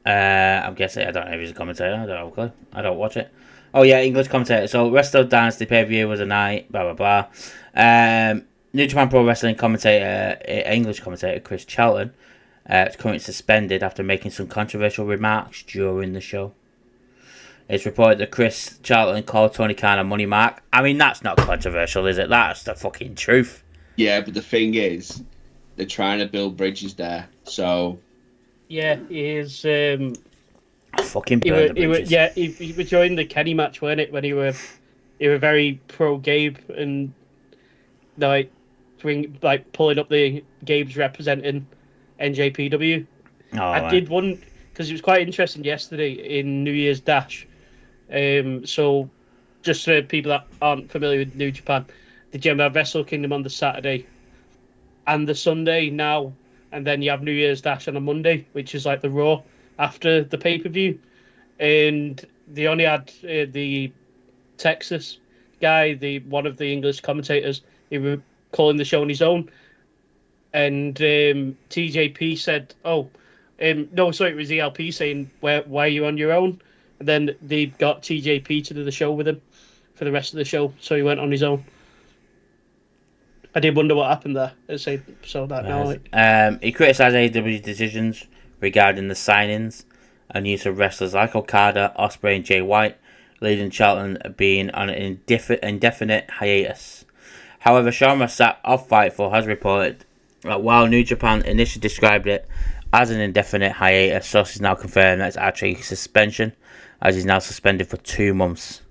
C: I'm guessing. I don't know if he's a commentator. I don't have a clue. I don't watch it. Oh yeah, English commentator. So Wrestle Dynasty pay-per-view was a night. Blah blah blah. New Japan Pro Wrestling commentator, English commentator Chris Charlton, is currently suspended after making some controversial remarks during the show. It's reported that Chris Charlton called Tony Khan a money mark. I mean, that's not controversial, is it? That's the fucking truth.
B: Yeah, but the thing is, they're trying to build bridges there, so...
D: Yeah, he is...
C: fucking burn the bridges.
D: He was joining the Kenny match, weren't it? When he were very pro-Gabe and... pulling up the Gabe's representing NJPW. I did one because it was quite interesting yesterday in New Year's Dash. So, just for people that aren't familiar with New Japan, the gym have Wrestle Kingdom on the Saturday and the Sunday now, and then you have New Year's Dash on a Monday, which is like the Raw after the pay-per-view. And they only had the Texas guy, one of the English commentators. He was calling the show on his own, and TJP said, no, sorry, it was ELP saying, why are you on your own? And then they got TJP to do the show with him for the rest of the show, so he went on his own. I did wonder what happened there.
C: He criticised AEW's decisions regarding the signings and use of wrestlers like Okada, Ospreay and Jay White, leading Charlton being on an indefinite hiatus. However, Sean Rossap of Fightful has reported that while New Japan initially described it as an indefinite hiatus, sources now confirm that it's actually suspension, as he's now suspended for 2 months.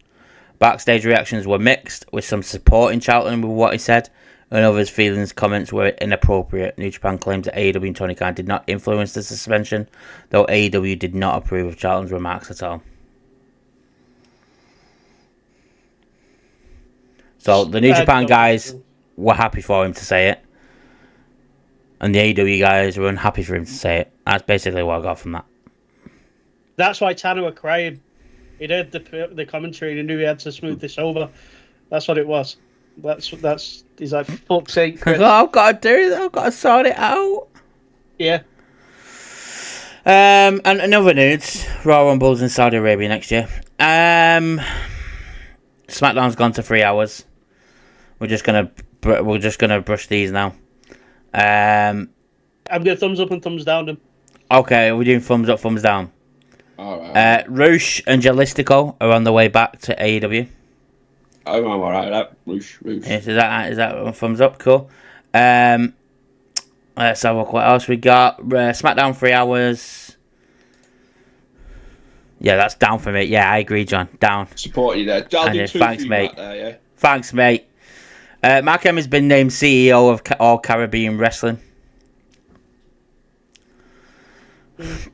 C: Backstage reactions were mixed, with some supporting Charlton with what he said, and others feeling his comments were inappropriate. New Japan claims that AEW and Tony Khan did not influence the suspension, though AEW did not approve of Charlton's remarks at all. So the New Japan guys were happy for him to say it, and the AEW guys were unhappy for him to say it. That's basically what I got from that.
D: That's why Tanner were crying. He heard the commentary and he knew he had to smooth this over. That's what it was. He's like, fuck's sake, Chris.
C: I've got to do that. I've got to sort it out.
D: Yeah.
C: And another news: Raw Rumbles in Saudi Arabia next year. SmackDown's gone to 3 hours. We're just gonna brush these now.
D: I'm gonna thumbs up and thumbs down them.
C: Okay, we're doing thumbs up, thumbs down.
B: Alright.
C: Roosh and Jalistico are on the way back to AEW.
B: I'm alright with that. Roosh.
C: Is that a thumbs up? Cool. Let's have a look what else we got. SmackDown 3 hours. Yeah, that's down for me. Yeah, I agree, John. Down.
B: Support you there.
C: Thanks, mate.
B: There, yeah.
C: Thanks, mate. Mark M has been named CEO of All Caribbean Wrestling.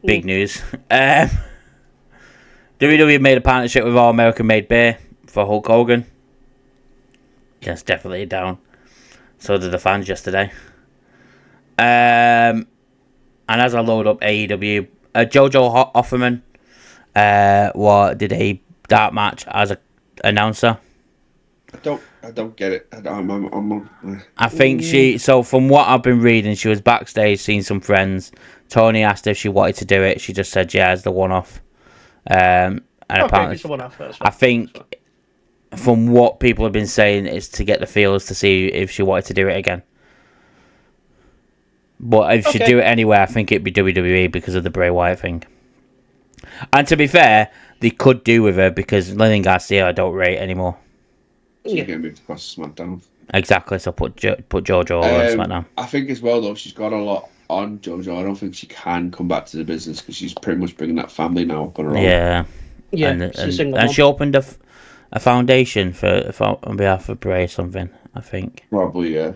C: Big news. WWE made a partnership with All American Made Beer for Hulk Hogan. Yes, definitely down. So did the fans yesterday. And as I load up AEW, Jojo Offerman did a dark match as a announcer.
B: I don't get it.
C: I think so from what I've been reading, she was backstage seeing some friends. Tony asked if she wanted to do it. She just said yeah as the one-off. And apparently,
D: it's a one-off.
C: I think from what people have been saying is to get the feelers to see if she wanted to do it again. But if she'd do it anywhere, I think it'd be WWE because of the Bray Wyatt thing. And to be fair, they could do with her because Lillian Garcia I don't rate anymore.
B: She's getting moved across SmackDown.
C: Exactly, so put JoJo on SmackDown.
B: I think as well though, she's got a lot on JoJo. I don't think she can come back to the business because she's pretty much bringing that family now up on her own.
C: Yeah,
D: and
C: she opened a foundation for on behalf of Bray or something. I think
B: probably
D: yeah.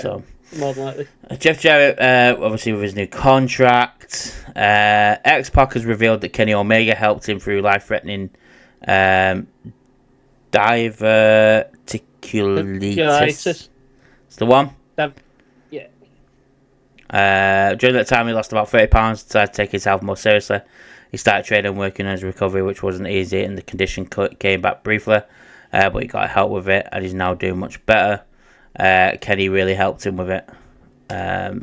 C: So
D: More than likely.
C: Jeff Jarrett, obviously with his new contract. X-Pac has revealed that Kenny Omega helped him through life-threatening diverticulitis. It's the one?
D: Yeah.
C: During that time, he lost about 30 pounds, decided to take his health more seriously. He started training and working on his recovery, which wasn't easy, and the condition came back briefly. But he got help with it, and he's now doing much better. Kenny really helped him with it,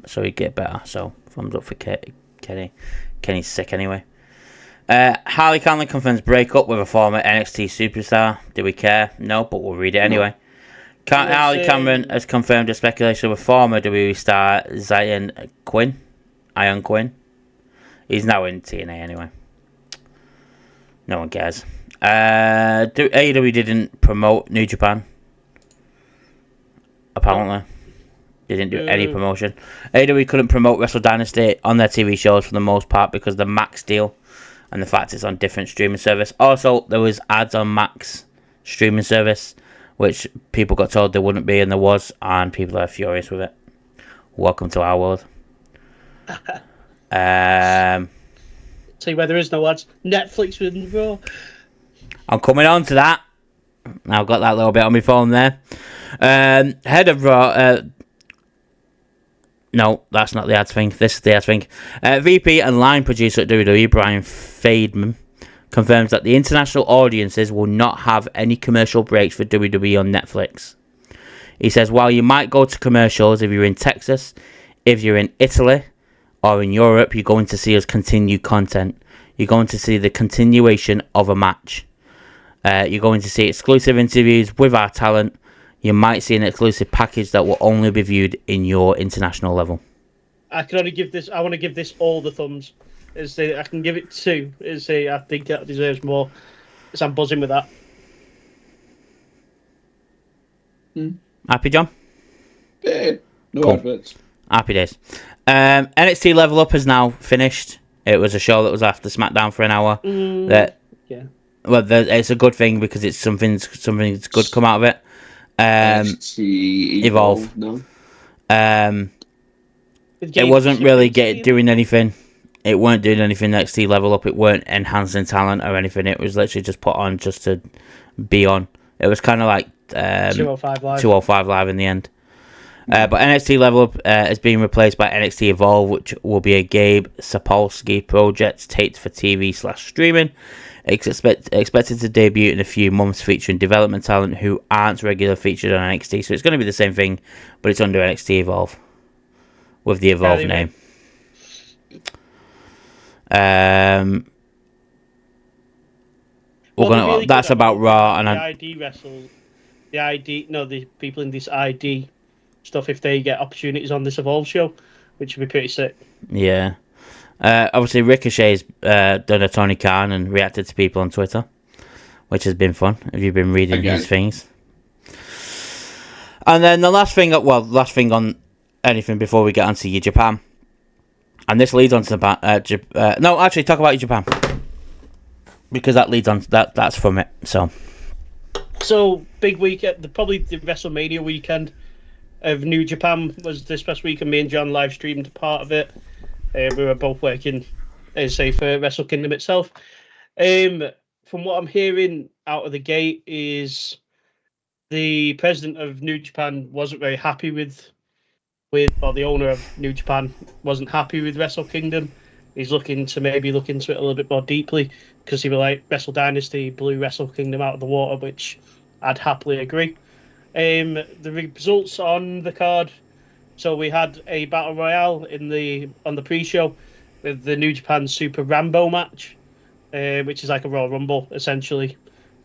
C: so he'd get better. So thumbs up for Kenny. Kenny's sick anyway. Harley Conlon confirms breakup with a former NXT superstar. Do we care? No, but we'll read it anyway. Harley Cameron has confirmed a speculation with former WWE star Ian Quinn. He's now in TNA anyway. No one cares. AEW didn't promote New Japan. Apparently. They didn't do any promotion. AEW couldn't promote Wrestle Dynasty on their TV shows for the most part because of the Max deal and the fact it's on different streaming service. Also, there was ads on Max streaming service, which people got told there wouldn't be, and there was, and people are furious with it. Welcome to our world.
D: See where there is no ads. Netflix with Raw.
C: I'm coming on to that. I've got that little bit on my phone there. Head of Raw. No, that's not the ads thing. This is the ads thing. VP and line producer at WWE, Brian Fademan, confirms that the international audiences will not have any commercial breaks for WWE on Netflix. He says, while you might go to commercials if you're in Texas, if you're in Italy, or in Europe, you're going to see us continue content. You're going to see the continuation of a match. You're going to see exclusive interviews with our talent. You might see an exclusive package that will only be viewed in your international level.
D: I can only give this. I want to give this all the thumbs. I can give it 2. I think that deserves more. I'm buzzing with that.
C: Happy, John?
B: Yeah, no
C: cool.
B: adverts.
C: Happy days. NXT Level Up is now finished. It was a show that was after SmackDown for an hour.
D: Yeah.
C: Well, it's a good thing because it's something's good come out of it. Evolve.
B: No.
C: It wasn't really doing anything. It weren't doing anything NXT Level Up. It weren't enhancing talent or anything. It was literally just put on just to be on. It was kind of like
D: 205 Live.
C: 205 Live in the end. But NXT Level Up is being replaced by NXT Evolve, which will be a Gabe Sapolsky project taped for TV/streaming. expected to debut in a few months, featuring development talent who aren't regularly featured on NXT. So it's going to be the same thing, but it's under NXT Evolve with the Evolve name. That's about Raw and
D: the ID wrestle. The people in this ID stuff, if they get opportunities on this Evolve show, which would be pretty sick.
C: Yeah. Obviously, Ricochet's done a Tony Khan and reacted to people on Twitter, which has been fun. Have you been reading his things? And then the last thing on anything before we get onto your Japan, and this leads on to talk about your Japan, because that leads on that's from it. So
D: big weekend, probably the WrestleMania weekend of New Japan was this past week, and me and John live streamed part of it. We were both working, for Wrestle Kingdom itself. From what I'm hearing out of the gate is the president of New Japan wasn't very happy or the owner of New Japan wasn't happy with Wrestle Kingdom. He's looking into it a little bit more deeply, because he was like, Wrestle Dynasty blew Wrestle Kingdom out of the water, which I'd happily agree. The results on the card. So we had a battle royale on the pre-show with the New Japan Super Rambo match, which is like a Royal Rumble essentially,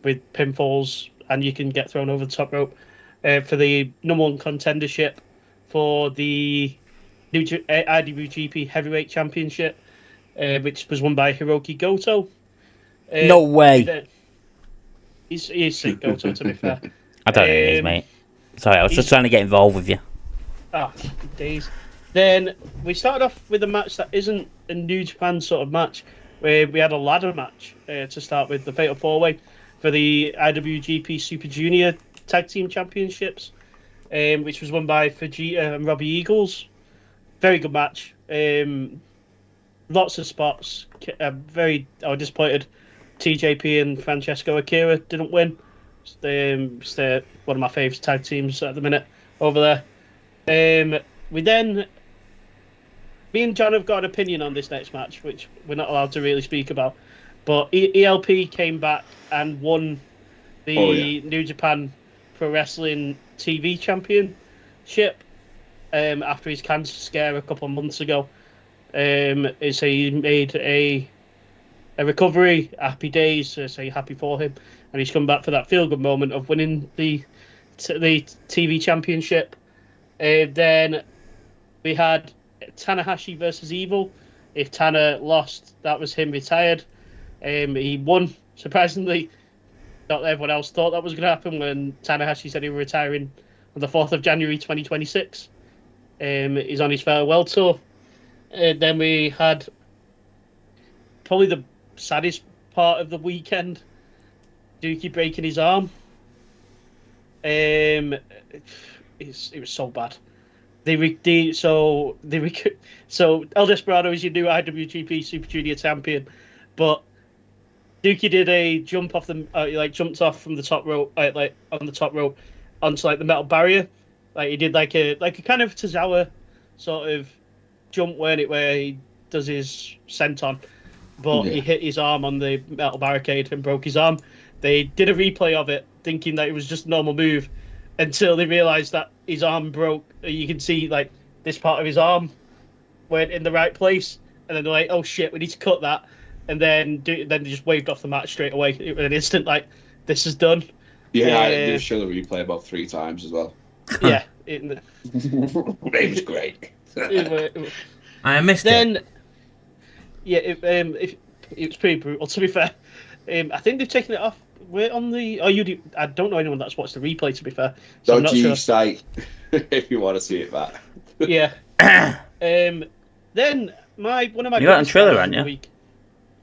D: with pinfalls, and you can get thrown over the top rope for the number one contendership for the IWGP Heavyweight Championship, which was won by Hiroki Goto.
C: No way.
D: He's sick, Goto, to be fair.
C: I don't know who he is, mate. Sorry, I was just trying to get involved with you.
D: Days. Then we started off with a match that isn't a New Japan sort of match, where we had a ladder match to start with, the Fatal 4-Way for the IWGP Super Junior Tag Team Championships, which was won by Vegeta and Robbie Eagles. Very good match. Lots of spots. I was disappointed TJP and Francesco Akira didn't win. It's one of my favourite tag teams at the minute over there. Me and John have got an opinion on this next match, which we're not allowed to really speak about. But ELP came back and won the New Japan Pro Wrestling TV Championship after his cancer scare a couple of months ago. So he made a recovery, happy days, so happy for him. And he's come back for that feel-good moment of winning the TV Championship. Then we had Tanahashi versus Evil. If Tana lost, that was him retired. He won, surprisingly. Not everyone else thought that was going to happen when Tanahashi said he was retiring on the 4th of January 2026. He's on his farewell tour. Then we had probably the saddest part of the weekend, Dookie breaking his arm. It was so bad. So El Desperado is your new IWGP Super Junior champion, but Dookie did a jump off jumped off from the top rope, on the top rope onto the metal barrier. He did like a kind of Tozawa sort of jump, where he does his senton, but he hit his arm on the metal barricade and broke his arm. They did a replay of it, thinking that it was just a normal move, until they realised that his arm broke. You can see this part of his arm went in the right place, and then they're like, "Oh shit, we need to cut that." And then they just waved off the match straight away in an instant, this is done.
B: Yeah, I did show the replay about 3 times as well.
D: Yeah,
B: it was great.
C: I missed it.
D: Yeah, it was pretty brutal, to be fair. I think they've taken it off. We're on the. I don't know anyone that's watched the replay, to be fair. So I'm not sure.
B: Site, if you want to see it back.
D: Yeah. Then one of my.
C: You got on Triller, aren't you?
D: Week.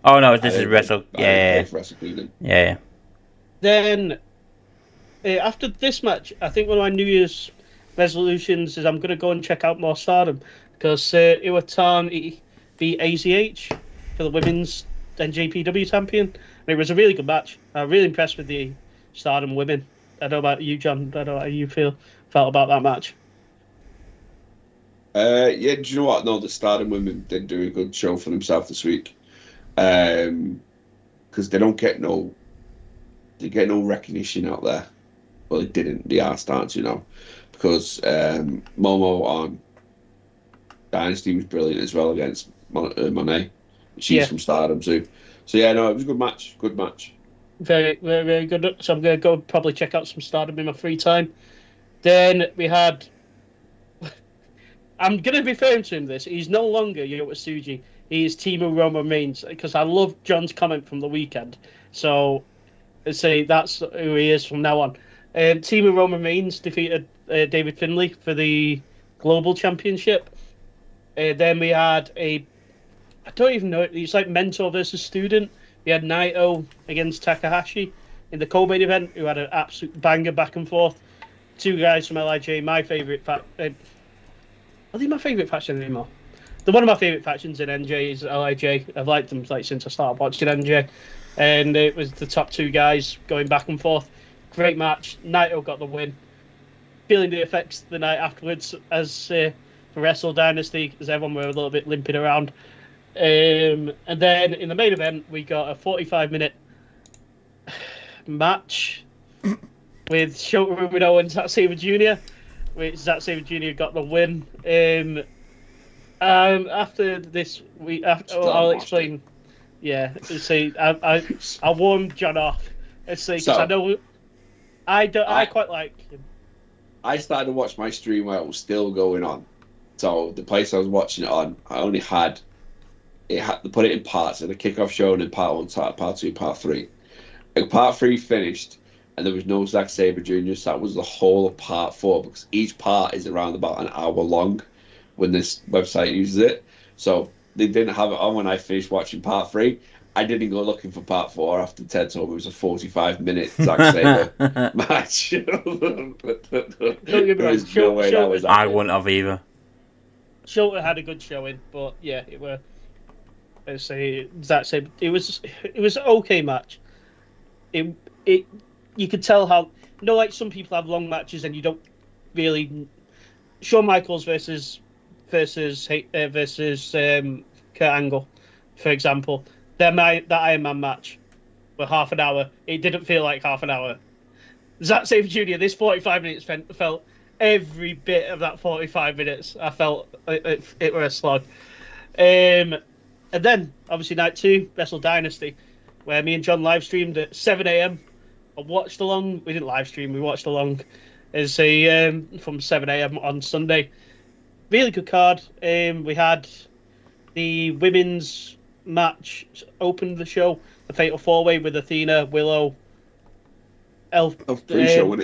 C: Oh no, this is Wrestle. Yeah.
B: Yeah.
D: Then after this match, I think one of my New Year's resolutions is I'm going to go and check out more Stardom, because Iwatani beat AZH for the women's NJPW champion. And it was a really good match. I'm really impressed with the Stardom women. I don't know about you, John. I don't know how you felt about that match.
B: Yeah, do you know what? No, the Stardom women did do a good show for themselves this week. because they get no recognition out there. Well, they didn't. They are starting to now, because Momo on Dynasty was brilliant as well against Monet. She's from Stardom too. So yeah, no, it was a good match. Good match.
D: Very, very, very good. So I'm going to go probably check out some Stardom in my free time. Then we had... I'm going to be referring to him this. He's no longer Yota Tsuji. He is Teemu Roman Reigns, because I love John's comment from the weekend. So, let's say that's who he is from now on. Teemu Roman Reigns defeated David Finlay for the Global Championship. Then we had I don't even know, it's like mentor versus student. We had Naito against Takahashi in the co-main event, who had an absolute banger back and forth. Two guys from LIJ, my favourite are they my favourite faction anymore? They're one of my favourite factions in NJ is LIJ. I've liked them since I started watching NJ. And it was the top two guys going back and forth. Great match. Naito got the win. Feeling the effects the night afterwards as for Wrestle Dynasty, because everyone were a little bit limping around. And then in the main event, we got a 45-minute match with Shota Umino and Zack Sabre Jr., which Zack Sabre Jr. got the win. After this, I'll explain. Yeah, see, I warmed John off. Because I know I quite like him.
B: I started to watch my stream while it was still going on. So the place I was watching it on, I only had they put it in parts, and the kickoff show, and then part 1, part 2, part 3. And part 3 finished, and there was no Zack Sabre Jr., so that was the whole of part 4, because each part is around about an hour long when this website uses it. So they didn't have it on when I finished watching part 3. I didn't go looking for part 4 after Ted told me it was a 45-minute Zack Sabre match. There's no way that was
C: I wouldn't have either.
D: Shota had a good showing, but yeah, it were. Let's say Zack Sabre. It was an okay match. You could tell how like some people have long matches and you don't really. Shawn Michaels versus Kurt Angle, for example. That Iron Man match for half an hour. It didn't feel like half an hour. Zack Sabre Jr. This 45 minutes felt every bit of that 45 minutes. I felt it were a slog. And then obviously night 2, Wrestle Dynasty, where me and John live streamed at 7 a.m. I watched along. We didn't live stream. We watched along as from 7 a.m. on Sunday. Really good card. We had the women's match opened the show, the Fatal 4-Way with Athena, Willow, Persephone,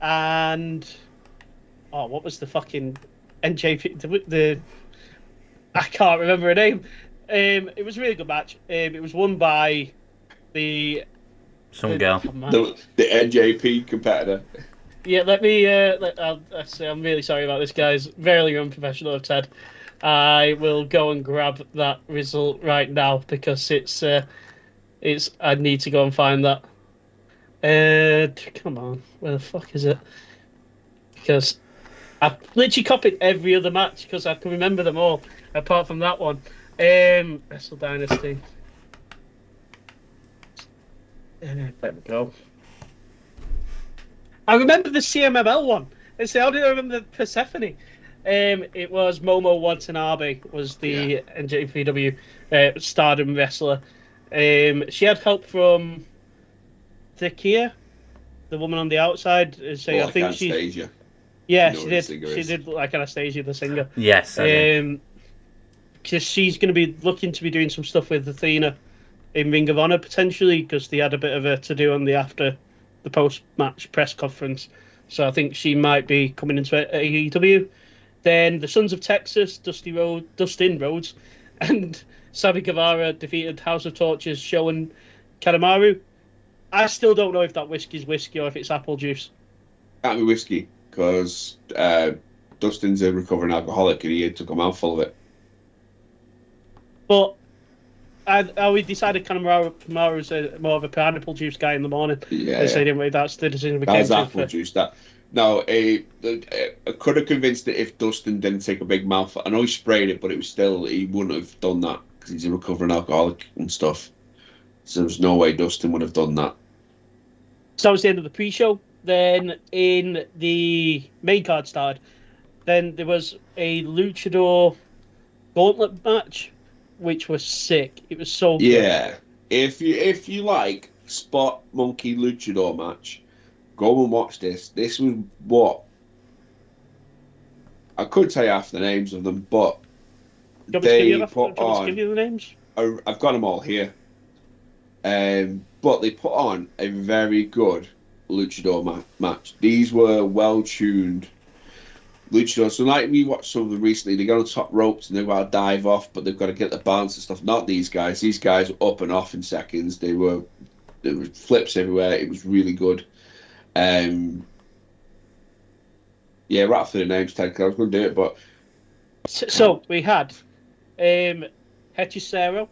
D: and what was the fucking NJP? I can't remember her name. It was a really good match. It was won by
C: some girl,
B: the NJP competitor.
D: Yeah, let me. I'll say I'm really sorry about this, guys. Very unprofessional of Ted. I will go and grab that result right now because it's. I need to go and find that. Come on, where the fuck is it? Because I've literally copied every other match because I can remember them all apart from that one. Wrestle Dynasty. There we go. I remember the CMML one. How did I remember Persephone? It was Momo Watanabe was the NJPW Stardom wrestler. She had help from Threough, the woman on the outside. So I think
B: Anastasia.
D: Yeah, she did. She did look like Anastasia, the singer.
C: Yes.
D: Because she's going to be looking to be doing some stuff with Athena in Ring of Honor potentially, because they had a bit of a to do on the post-match press conference. So I think she might be coming into AEW. Then the Sons of Texas, Dustin Rhodes, and Sammy Guevara defeated House of Torches, Show and Kanemaru. I still don't know if that whiskey's whiskey or if it's apple juice.
B: Can't be whiskey, because Dustin's a recovering alcoholic and he took a mouthful of it.
D: But we decided Kanemaru's more of a pineapple juice guy in the morning.
B: Yeah.
D: So anyway, that's the decision we came to.
B: That was apple juice. Now, I could have convinced it if Dustin didn't take a big mouthful. I know he sprayed it, but it was still, he wouldn't have done that because he's a recovering alcoholic and stuff. So there's no way Dustin would have done that.
D: So that was the end of the pre-show. Then in the main card started. Then there was a luchador gauntlet match, which was sick. It was so good.
B: Yeah, if you like Spot Monkey Luchador match, go and watch this. This was what I could tell you half the names of them, but they put on.
D: Give you the names?
B: I've got them all here. But they put on a very good luchador match. These were well-tuned luchadors. So like we watched some of them recently, they got on top ropes and they've got to dive off, but they've got to get the balance and stuff. Not these guys. These guys were up and off in seconds. There were flips everywhere. It was really good. Yeah, right after the names, Ted, 'cause I was going to do it, but...
D: So, we had Hechicero,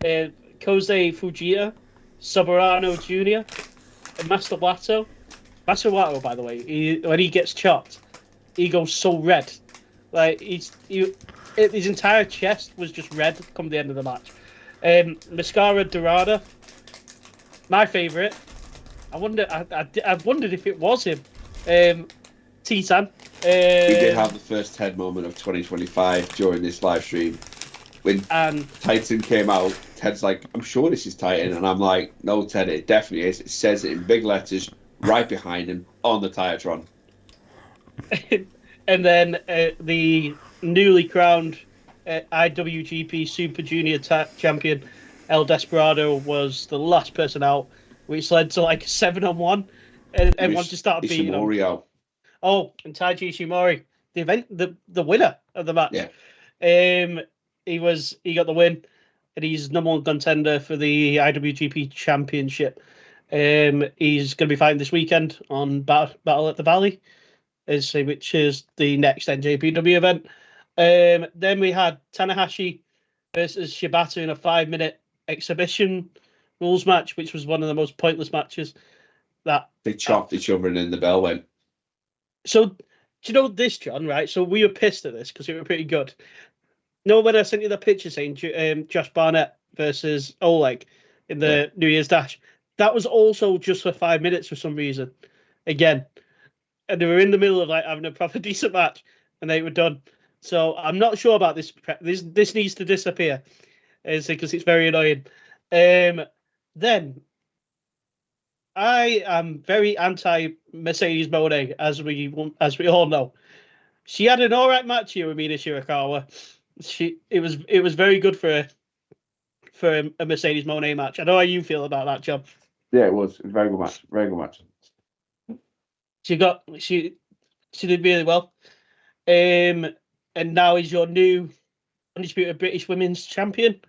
D: Kosei Fujita, Soberano Jr., and Master Wato. Master Wato, by the way, when he gets chopped, he goes so red. Like, his entire chest was just red come the end of the match. Mascara Dorada, my favourite. I wondered if it was him. Titan.
B: We did have the first Ted moment of 2025 during this live stream. When Titan came out, Ted's like, I'm sure this is Titan. And I'm like, no, Ted, it definitely is. It says it in big letters right behind him on the Tiatron.
D: And then the newly crowned IWGP Super Junior champion, El Desperado, was the last person out, which led to like a 7-on-1. And everyone just started beating him. Oh, and Taiji Ishimori, the winner of the match.
B: Yeah.
D: He got the win, and he's number one contender for the IWGP Championship. He's going to be fighting this weekend on Battle at the Valley, which is the next NJPW event. Then we had Tanahashi versus Shibata in a 5-minute exhibition rules match, which was one of the most pointless matches. That
B: they chopped each other and then the bell went.
D: So, do you know this, John, right? So we were pissed at this because it was pretty good. No, when I sent you the picture saying Josh Barnett versus Oleg in the New Year's Dash, that was also just for 5 minutes for some reason. Again. And they were in the middle of like having a proper decent match, and they were done. So I'm not sure about this. This needs to disappear, because it's very annoying. Then I am very anti Mercedes Moné, as we all know. She had an all right match here with Mina Shirakawa. It was very good for a Mercedes Moné match. I know how you feel about that, John.
B: Yeah, it was a very good match. Very good match.
D: She did really well. And now is your new undisputed British Women's Champion.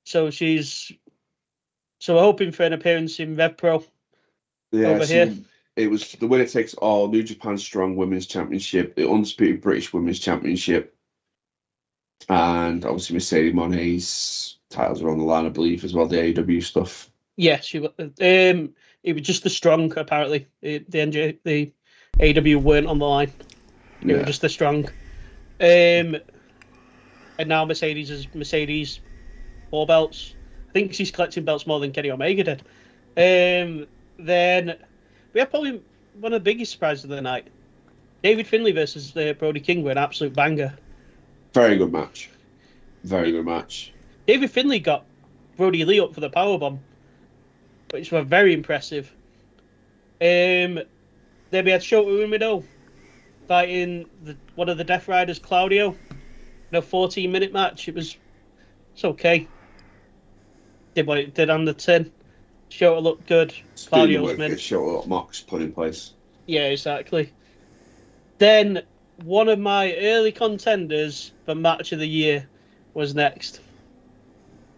D: So we're hoping for an appearance in Rev Pro.
B: Yeah,
D: over here.
B: It was the winner takes all New Japan Strong Women's Championship, the undisputed British Women's Championship, and obviously Mercedes Moné's titles are on the line, I believe, as well, the AEW stuff.
D: Yeah, it was just the Strong, apparently. The AEW weren't on the line. It was just the Strong. And now Mercedes is Mercedes 4 belts. I think she's collecting belts more than Kenny Omega did. Then we had probably one of the biggest surprises of the night. David Finlay versus Brody King were an absolute banger.
B: Very good match. Very good match.
D: David Finlay got Brody Lee up for the powerbomb, which were very impressive. Then we had Shota Umino fighting one of the Death Riders, Claudio, in a 14-minute match. It's okay. Did what it did on the tin. Shota looked good. Claudio's min.
B: Shota Mox put in place.
D: Yeah, exactly. Then one of my early contenders for match of the year was next,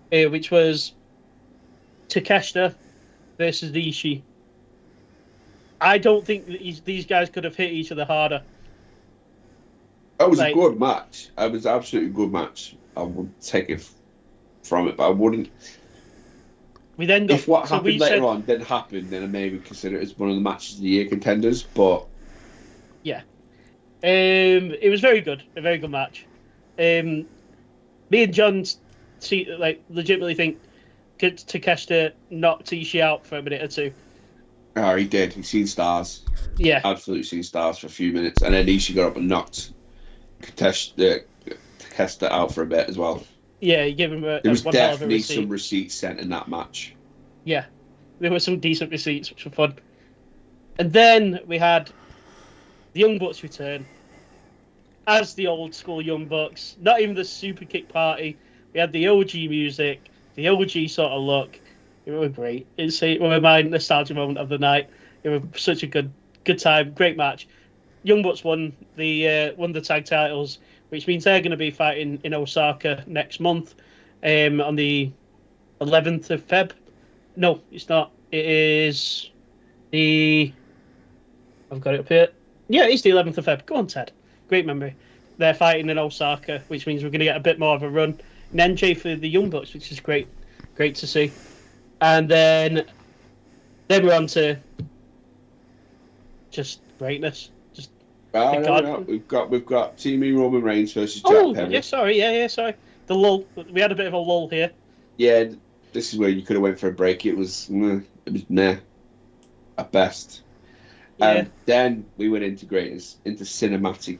D: which was Takeshita versus Ishii. I don't think that these guys could have hit each other harder.
B: That was a good match. It was an absolutely good match. I would take it from it, but I wouldn't.
D: We then got,
B: if what happened later on didn't happen, then I maybe consider it as one of the matches of the year contenders. But
D: yeah, it was very good, a very good match. Me and John legitimately think Takeshita knocked Ishii out for a minute or two.
B: Oh, he did. He's seen stars.
D: Yeah,
B: Absolutely seen stars for a few minutes. And then Ishii got up and knocked Takeshita out for a bit as well.
D: yeah, he gave him
B: There was
D: one hell of a
B: definitely
D: receipt.
B: some receipts sent in that match.
D: Yeah, there were some decent receipts, which were fun. And then we had the Young Bucks return as the old school Young Bucks. Not even the super kick party. We had the OG music, the OG sort of look. It was great. It was my nostalgia moment of the night. It was such a good time, great match. Young Bucks won the tag titles, which means they're going to be fighting in Osaka next month, on the 11th of Feb. No, it's not. It is I've got it up here. Yeah, it's the 11th of Feb. Go on, Ted. Great memory. They're fighting in Osaka, which means we're going to get a bit more of a run in NJ for the Young Bucks, which is great to see. And then we're on to just greatness.
B: No. We've got Team Roman Reigns versus Jack Perry.
D: Yeah, sorry. The lull. We had a bit of a lull here.
B: Yeah, this is where you could have went for a break. It was meh at best.
D: Yeah.
B: Then we went into greatness, into cinematic.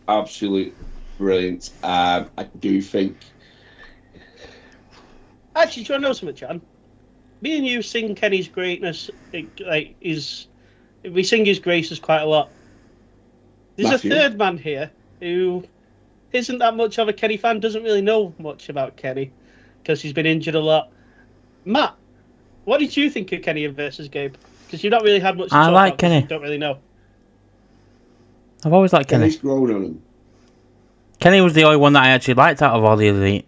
B: Absolute brilliant. I do think.
D: Actually, do you want to know something, John? Me and you sing Kenny's greatness. We sing his graces quite a lot. There's
B: Matthew.
D: a third man here who isn't that much of a Kenny fan, doesn't really know much about Kenny because he's been injured a lot. Matt, what did you think of Kenny versus Gabe? Because you've not really had much to talk about,
C: Kenny.
D: You don't really know.
C: I've always liked Kenny.
B: Kenny's grown on him.
C: Kenny was the only one that I actually liked out of all the Elite.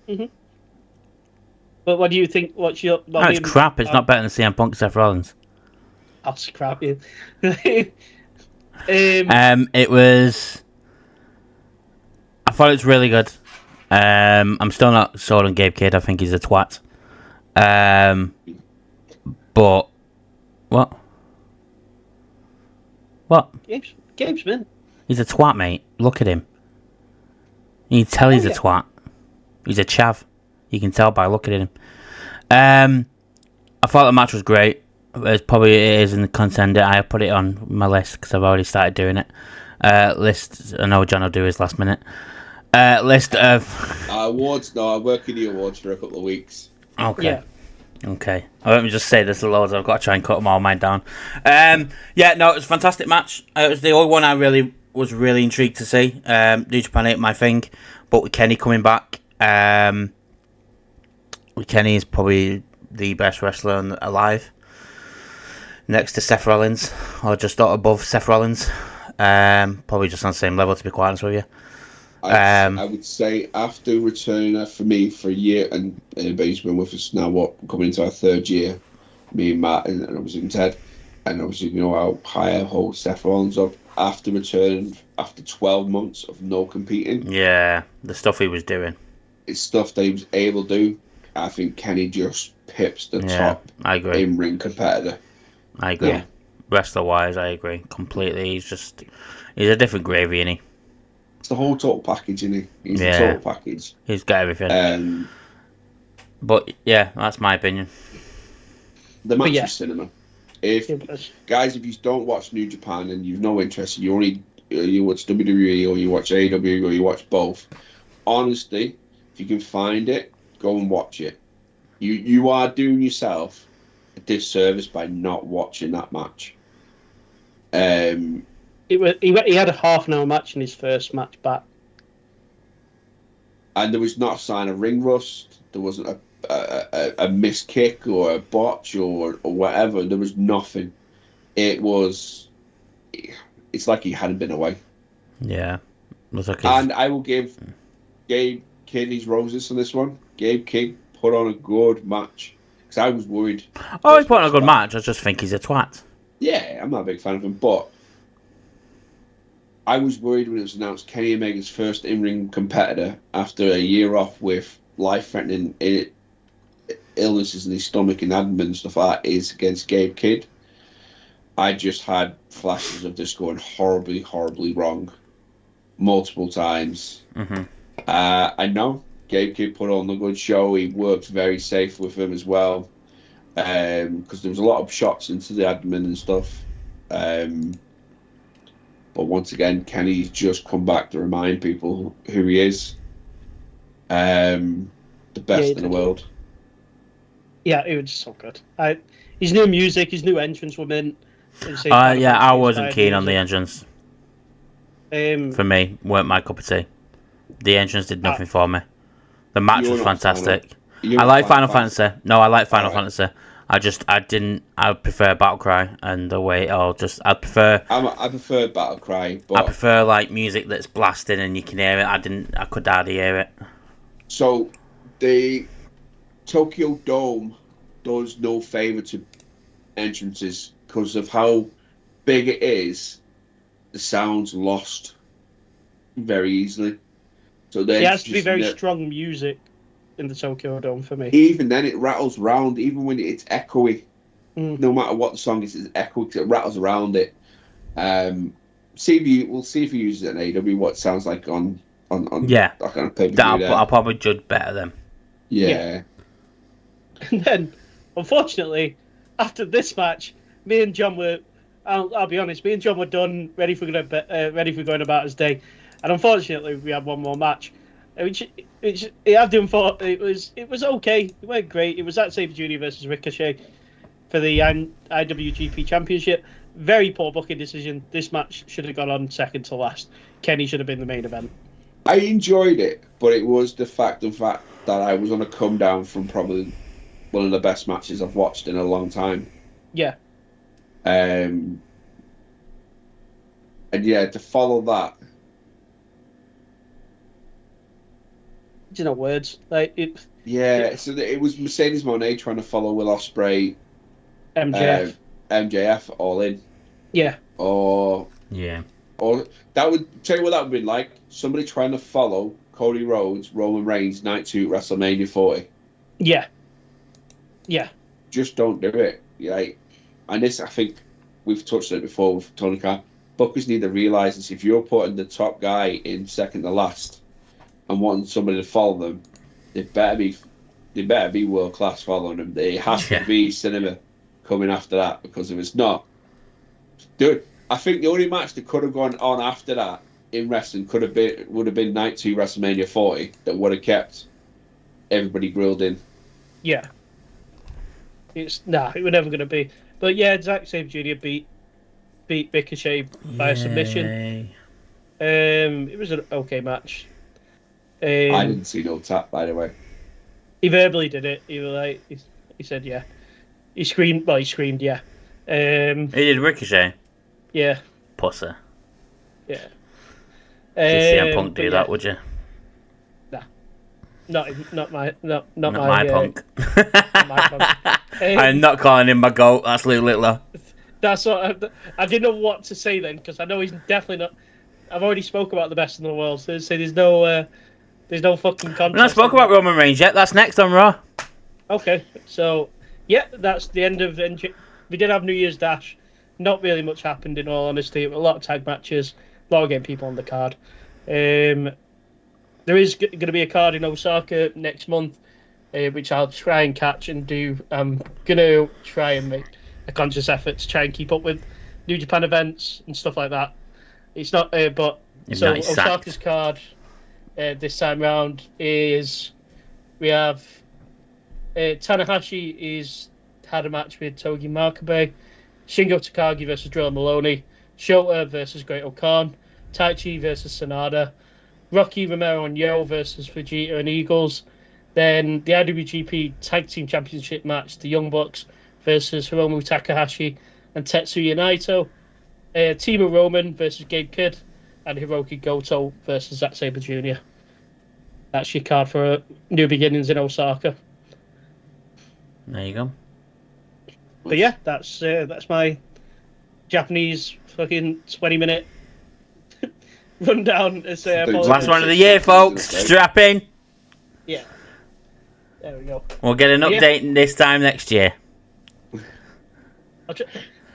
D: Mm-hmm. But what do you think?
C: It's crap. It's not better than CM Punk, Seth Rollins.
D: That's crap. Yeah.
C: It was. I thought it was really good. I'm still not sold on Gabe Kidd. I think he's a twat. But what?
D: Gabe's mint.
C: He's a twat, mate. Look at him. You can tell he's a twat. He's a chav. You can tell by looking at him. I thought the match was great. It is in the contender. I put it on my list because I've already started doing it. List. I know John will do his last minute. List of
B: awards. No, I'm working the awards for a couple of weeks.
C: Okay.
D: Yeah.
C: Okay. Let me just say there's loads. I've got to try and cut them all mine down. It was a fantastic match. It was the only one I was really intrigued to see. New Japan ain't my thing, but with Kenny coming back, Kenny is probably the best wrestler alive, next to Seth Rollins, or just above Seth Rollins. Probably just on the same level, to be quite honest with you.
B: I would say after returning for me for a year, and everybody's been with us now, coming into our third year, me and Matt, and obviously Ted, and obviously how high I hold Seth Rollins up after returning after 12 months of no competing.
C: Yeah, the stuff he was doing.
B: It's stuff that he was able to do. I think Kenny just pips the top
C: I agree.
B: in-ring competitor.
C: I agree.
B: Yeah.
C: Wrestler-wise, I agree completely. He's a different gravy, isn't he?
B: It's the whole total package, isn't he? He's the total package.
C: He's got everything. But yeah, that's my opinion.
B: The match is cinema. If you don't watch New Japan and you've no interest, you watch WWE or you watch AEW or you watch both. Honestly, if you can find it, go and watch it. You are doing yourself a disservice by not watching that match.
D: He had a half an hour match in his first match back,
B: and there was not a sign of ring rust. There wasn't a missed kick or a botch or whatever. There was nothing. It's like he hadn't been away.
C: Yeah,
B: and I will give Gabe Kidd his roses on this one. Gabe Kidd put on a good match because I was worried.
C: Oh, he put on a good match. I just think he's a twat.
B: Yeah, I'm not a big fan of him, but I was worried when it was announced Kenny Omega's first in-ring competitor after a year off with life-threatening illnesses in his stomach and abdomen and stuff like that is against Gabe Kidd. I just had flashes of this going horribly, horribly wrong multiple times.
C: Mm-hmm.
B: I know Gabe put on a good show. He worked very safe with him as well, because there was a lot of shots into the admin and stuff. But once again, Kenny's just come back to remind people who he is. The best in the world.
D: Yeah, it was so good. His new music, his new entrance were mint.
C: Yeah, I wasn't keen on the entrance. For me, weren't my cup of tea. The entrance did nothing for me. The match was fantastic. I like Final Fantasy. No, I like Final Fantasy. I prefer Battle Cry and the way I prefer
B: Battle Cry, but
C: I prefer like music that's blasting and you can hear it. I could hardly hear it.
B: So the Tokyo Dome does no favour to entrances because of how big it is. The sound's lost very easily. So
D: it has to be very strong music in the Tokyo Dome for me.
B: Even then, it rattles round. Even when it's echoey, no matter what the song is, it's echoey. It rattles around it. We'll see if he uses it in AEW. What it sounds like on
C: yeah.
B: Like on a pay-per-view.
C: I'll probably judge better then.
B: Yeah.
D: And then, unfortunately, after this match, me and John were. I'll be honest. Me and John were done, ready for going about his day, and unfortunately, we had one more match, which it was okay. It went great. It was Zack Sabre Jr. versus Ricochet for the IWGP Championship. Very poor booking decision. This match should have gone on second to last. Kenny should have been the main event.
B: I enjoyed it, but it was the fact that I was on a come down from probably one of the best matches I've watched in a long time.
D: Yeah.
B: And yeah, to follow that.
D: Do you know words? Like it.
B: Yeah, so it was Mercedes Moné trying to follow Will Ospreay, MJF all in.
D: Yeah.
B: Or that would tell you what that would be like. Somebody trying to follow Cody Rhodes, Roman Reigns, Night 2 WrestleMania 40.
D: Yeah. Yeah.
B: Just don't do it. Yeah. And this, I think, we've touched on it before with Tony Khan. Bookers need to realise this: if you're putting the top guy in second to last and wanting somebody to follow them, they better be world class following them. They have to be cinema coming after that, because if it's not, dude, I think the only match that could have gone on after that in wrestling would have been Night 2 WrestleMania 40 that would have kept everybody grilled in.
D: Yeah. It was never going to be. But yeah, Zack Sabre Jr. beat Ricochet by a submission. It was an okay match.
B: I didn't see no tap, by the way.
D: He verbally did it. He said yeah. He screamed yeah.
C: He did Ricochet?
D: Yeah.
C: Pussy.
D: Yeah.
C: Did CM Punk do that, would you?
D: Nah. Not my punk.
C: Not my punk. I'm not calling him my goat. That's Lou Littler.
D: That's what I didn't know what to say then, because I know he's definitely not. I've already spoke about the best in the world, so there's no fucking contest.
C: We're not spoke about Roman Reigns yet. That's next on Raw.
D: Okay, so yeah, that's the end of NJ. We did have New Year's Dash. Not really much happened, in all honesty. A lot of tag matches, a lot of getting people on the card. There is going to be a card in Osaka next month, which I'll try and catch and do. I'm going to try and make a conscious effort to try and keep up with New Japan events and stuff like that. It's not, but so Osaka's card this time round is we have Tanahashi had a match with Togi Makabe, Shingo Takagi versus Drill Maloney, Shota versus Great O'Khan, Taichi versus Sanada, Rocky Romero and Yo versus Vegeta and Eagles. Then the IWGP Tag Team Championship match, the Young Bucks versus Hiromu Takahashi and Tetsuya Naito. Team of Roman versus Gabe Kidd, and Hiroki Goto versus Zack Sabre Jr. That's your card for New Beginnings in Osaka.
C: There you go.
D: But yeah, that's my Japanese fucking 20-minute rundown.
C: Last one of the year, folks. Strap in.
D: Yeah. There we go.
C: We'll get an update this time next year.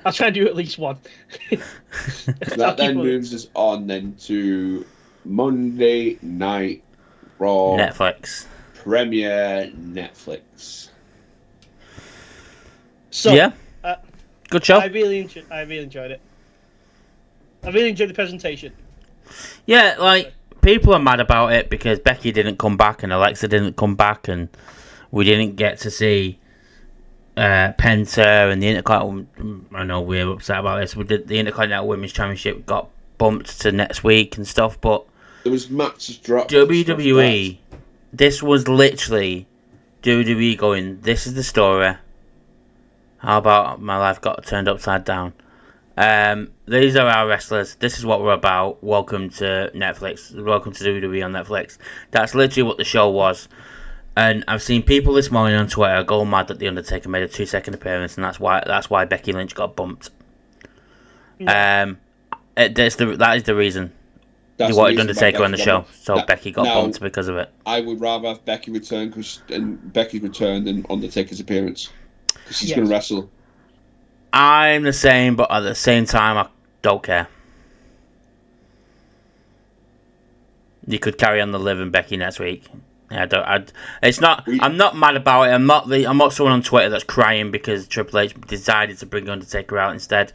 D: I'll try and do at least one.
B: So that then moves us on then to Monday Night Raw.
C: Netflix.
B: Premiere Netflix.
D: So,
C: Yeah. Good show.
D: I really enjoyed it. I really enjoyed the presentation.
C: Yeah, like, people are mad about it because Becky didn't come back and Alexa didn't come back and we didn't get to see Penta and the Intercontinental. I know we're upset about this. The Intercontinental Women's Championship got bumped to next week and stuff, but
B: There was matches dropped.
C: WWE, this was literally WWE going, this is the story. How about my life got turned upside down? These are our wrestlers. This is what we're about. Welcome to Netflix. Welcome to WWE on Netflix. That's literally what the show was. And I've seen people this morning on Twitter go mad that the Undertaker made a 2-second appearance, and that's why Becky Lynch got bumped.
D: No.
C: That is the reason. They wanted Undertaker on the show, so Becky got bumped because of it.
B: I would rather have Becky return and Becky's return than Undertaker's appearance because she's going to wrestle.
C: I'm the same, but at the same time, I don't care. You could carry on the living Becky next week. It's not. I'm not mad about it. I'm not someone on Twitter that's crying because Triple H decided to bring Undertaker out instead.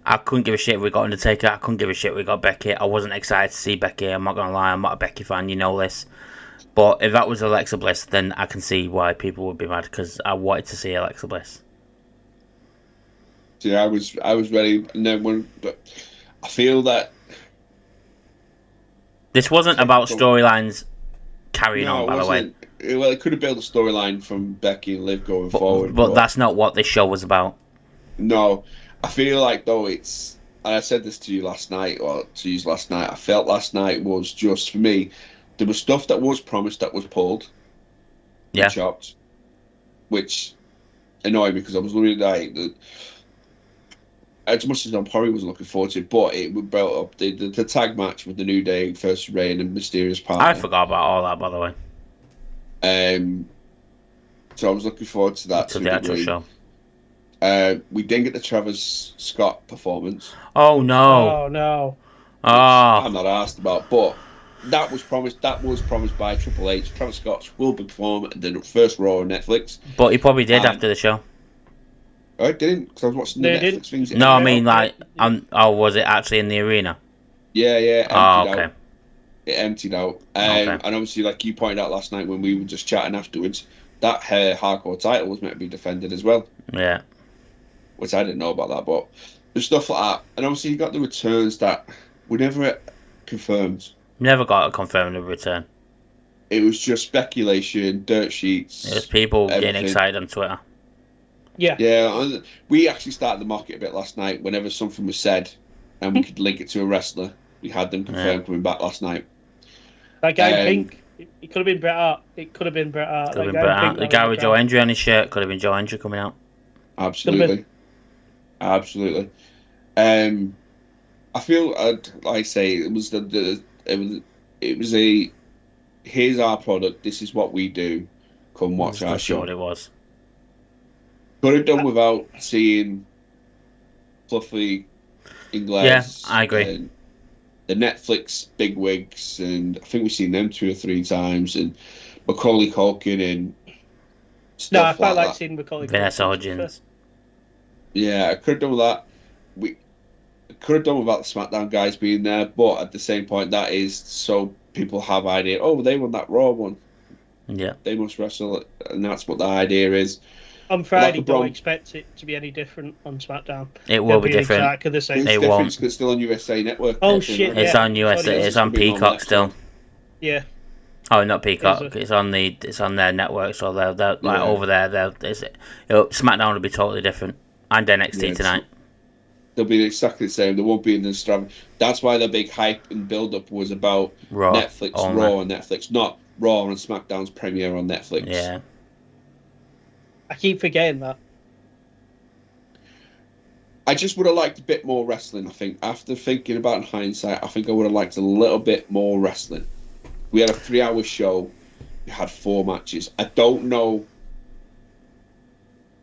C: I couldn't give a shit if we got Undertaker. I couldn't give a shit if we got Becky. I wasn't excited to see Becky. I'm not gonna lie. I'm not a Becky fan. You know this. But if that was Alexa Bliss, then I can see why people would be mad because I wanted to see Alexa Bliss.
B: Yeah, I was ready, and then but I feel that
C: this wasn't about storylines carrying on. By the way,
B: well, it could have built a storyline from Becky and Liv going forward,
C: but that's not what this show was about.
B: No, I feel like though it's, and I said this to you last night, or to you last night. I felt last night was just for me. There was stuff that was promised that was pulled,
C: yeah,
B: chopped, which annoyed me because I was looking like the. As much as I'm probably wasn't looking forward to it, but it would build up the tag match with the New Day versus Rey and Mysterious Partner.
C: I forgot about all that, by the way.
B: So I was looking forward to that.
C: To the actual show.
B: We didn't get the Travis Scott performance.
C: Oh no!
D: Oh no!
C: Oh,
B: I'm not asked about, but that was promised. That was promised by Triple H. Travis Scott will perform at the first Raw on Netflix.
C: But he probably did after the show.
B: I didn't because I was watching the Netflix things.
C: No, I mean like, was it actually in the arena?
B: Yeah.
C: Okay.
B: Out. It emptied out, and obviously, like you pointed out last night when we were just chatting afterwards, that hardcore title was meant to be defended as well.
C: Yeah.
B: Which I didn't know about that, but there's stuff like that, and obviously you got the returns that were never confirmed.
C: Never got a confirmed return.
B: It was just speculation, dirt sheets.
C: It was people getting excited on Twitter.
B: Yeah, we actually started the market a bit last night. Whenever something was said, and we could link it to a wrestler, we had them confirmed coming back last night.
D: That guy in pink, it could have been Bret Hart. It could have been Bret Hart.
C: Could have been Bret Hart. The guy with Joe Hendry on his shirt could have been Joe Hendry coming out.
B: Absolutely. I feel, like I say, it was it was a here's our product. This is what we do. Come watch our show.
C: What it was.
B: Could have done without seeing fluffy English.
C: Yeah, I agree.
B: And the Netflix bigwigs, and I think we've seen them 2 or 3 times, and Macaulay Culkin and stuff.
D: No, I quite
B: like
D: like seeing Macaulay Culkin.
C: Vanessa Hudgens.
B: Yeah, I could have done with that. We could have done without the SmackDown guys being there, but at the same point, that is so people have idea. Oh, they won that Raw one.
C: Yeah,
B: they must wrestle, and that's what the idea is.
D: On Friday, don't expect it to be any different on SmackDown.
C: It will be different.
D: Exactly the same.
C: It won't.
B: It's still on USA Network.
D: Oh shit!
C: It's on USA. It's on Peacock still.
D: Yeah.
C: Oh, not Peacock. It's on their network. So they're like over there. SmackDown will be totally different. And NXT tonight.
B: They'll be exactly the same. They won't be in the strap. That's why the big hype and build up was about
C: Raw,
B: Netflix, Raw on Netflix, not Raw and SmackDown's premiere on Netflix.
C: Yeah.
D: I keep forgetting that.
B: I just would have liked a bit more wrestling, I think. After thinking about it in hindsight, I think I would have liked a little bit more wrestling. We had a 3-hour show. We had 4 matches. I don't know.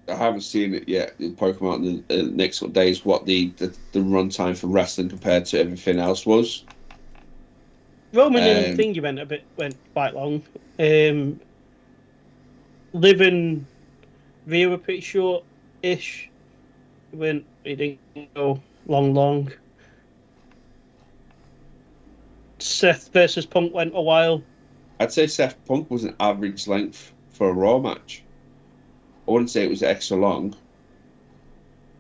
B: I haven't seen it yet. It'll probably come out in the next couple of days what the run time for wrestling compared to everything else was.
D: Roman and Thingy went quite long. Liv and Rhea were pretty short-ish. It didn't go long. Seth versus Punk went a while.
B: I'd say Seth Punk was an average length for a Raw match. I wouldn't say it was extra long.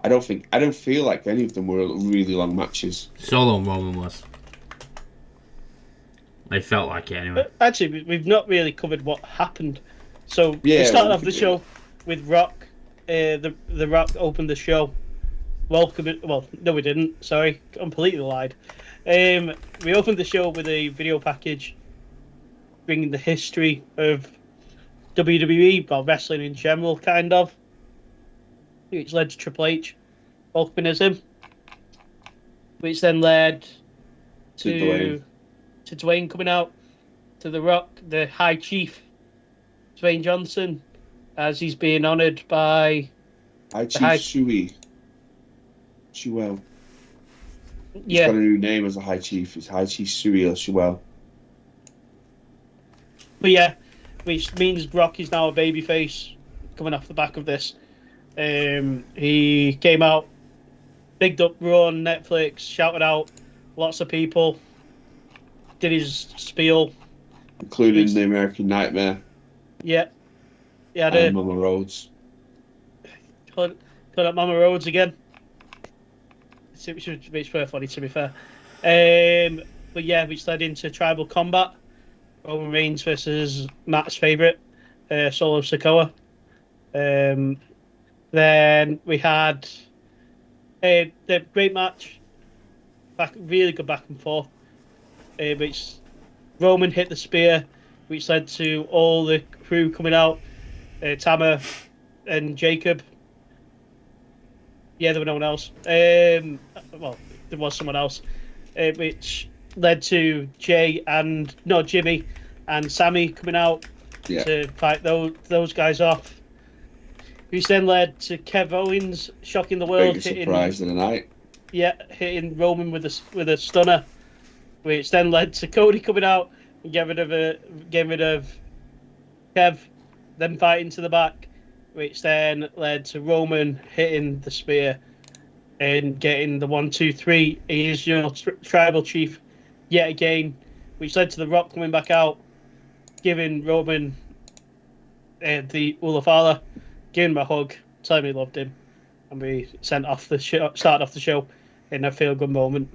B: I don't feel like any of them were really long matches.
C: Solo Roman was. It felt like it anyway.
D: Actually, we've not really covered what happened. So
B: Yeah,
D: we started
B: we
D: off the
B: could do
D: show
B: that.
D: with Rock. The Rock opened the show. Well, no, we didn't. Sorry, completely lied. We opened the show with a video package bringing the history of WWE, well, wrestling in general, kind of, which led to Triple H welcoming as him, which then led to Dwayne coming out, to The Rock, the High Chief, Dwayne Johnson, as he's being honoured by
B: High Chief Shuey. Shuel. He's
D: yeah,
B: got a new name as a High Chief. It's High Chief Shuey or Shuel.
D: but yeah, which means Rock is now a babyface coming off the back of this. He came out, bigged up Raw on Netflix, shouted out lots of people, did his spiel,
B: Including the American Nightmare
D: yeah. He had
B: and Mama Rhodes.
D: called up Mama Rhodes again. It's very funny, to be fair. But yeah, which led into Tribal Combat. Roman Reigns versus Matt's favourite, Solo Sikoa. Then we had the great match, really good back and forth, which Roman hit the spear, which led to all the crew coming out, Tama and Jacob. Yeah, there was no one else. Well, there was someone else, which led to Jimmy and Sammy coming out to fight those guys off. Which then led to Kev Owens shocking the world,
B: Biggest surprise of the night.
D: Yeah, hitting Roman with a stunner, which then led to Cody coming out and getting rid of Kev, then fighting to the back, which then led to Roman hitting the spear and getting the 1, 2, 3. He is your tribal chief yet again, which led to The Rock coming back out, giving Roman the Ulafala, giving him a hug, telling him he loved him, and we started off the show in a feel-good moment.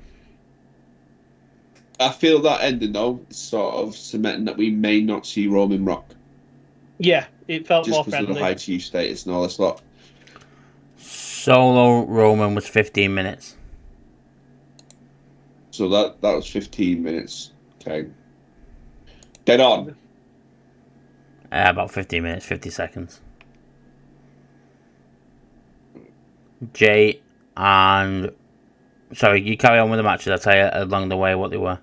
B: I feel that ending, though, sort of cementing that we may not see Roman Rock.
D: Yeah, it felt
B: just
D: more
B: because of
D: friendly.
B: the High Chief status and all this lot.
C: Solo Roman was 15 minutes.
B: So that was 15 minutes. Okay. Dead on.
C: About 15 minutes, 50 seconds. Jay and... Sorry, you carry on with the matches. I'll tell you along the way what they were.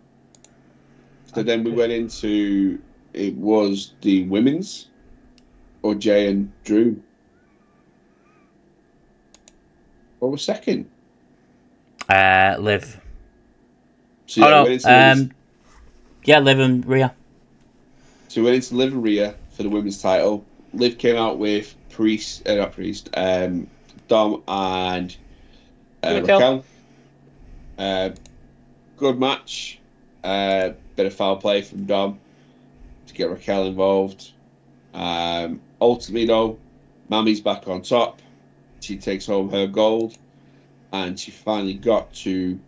B: So then we went into... It was the women's, or Jay and Drew. What was second?
C: Liv.
B: So yeah, we went into
C: yeah, Liv and Rhea.
B: So we went into Liv and Rhea for the women's title. Liv came out with Dom and Raquel. Good match. Bit of foul play from Dom to get Raquel involved. Ultimately, though, Mammy's back on top. She takes home her gold, and she finally got to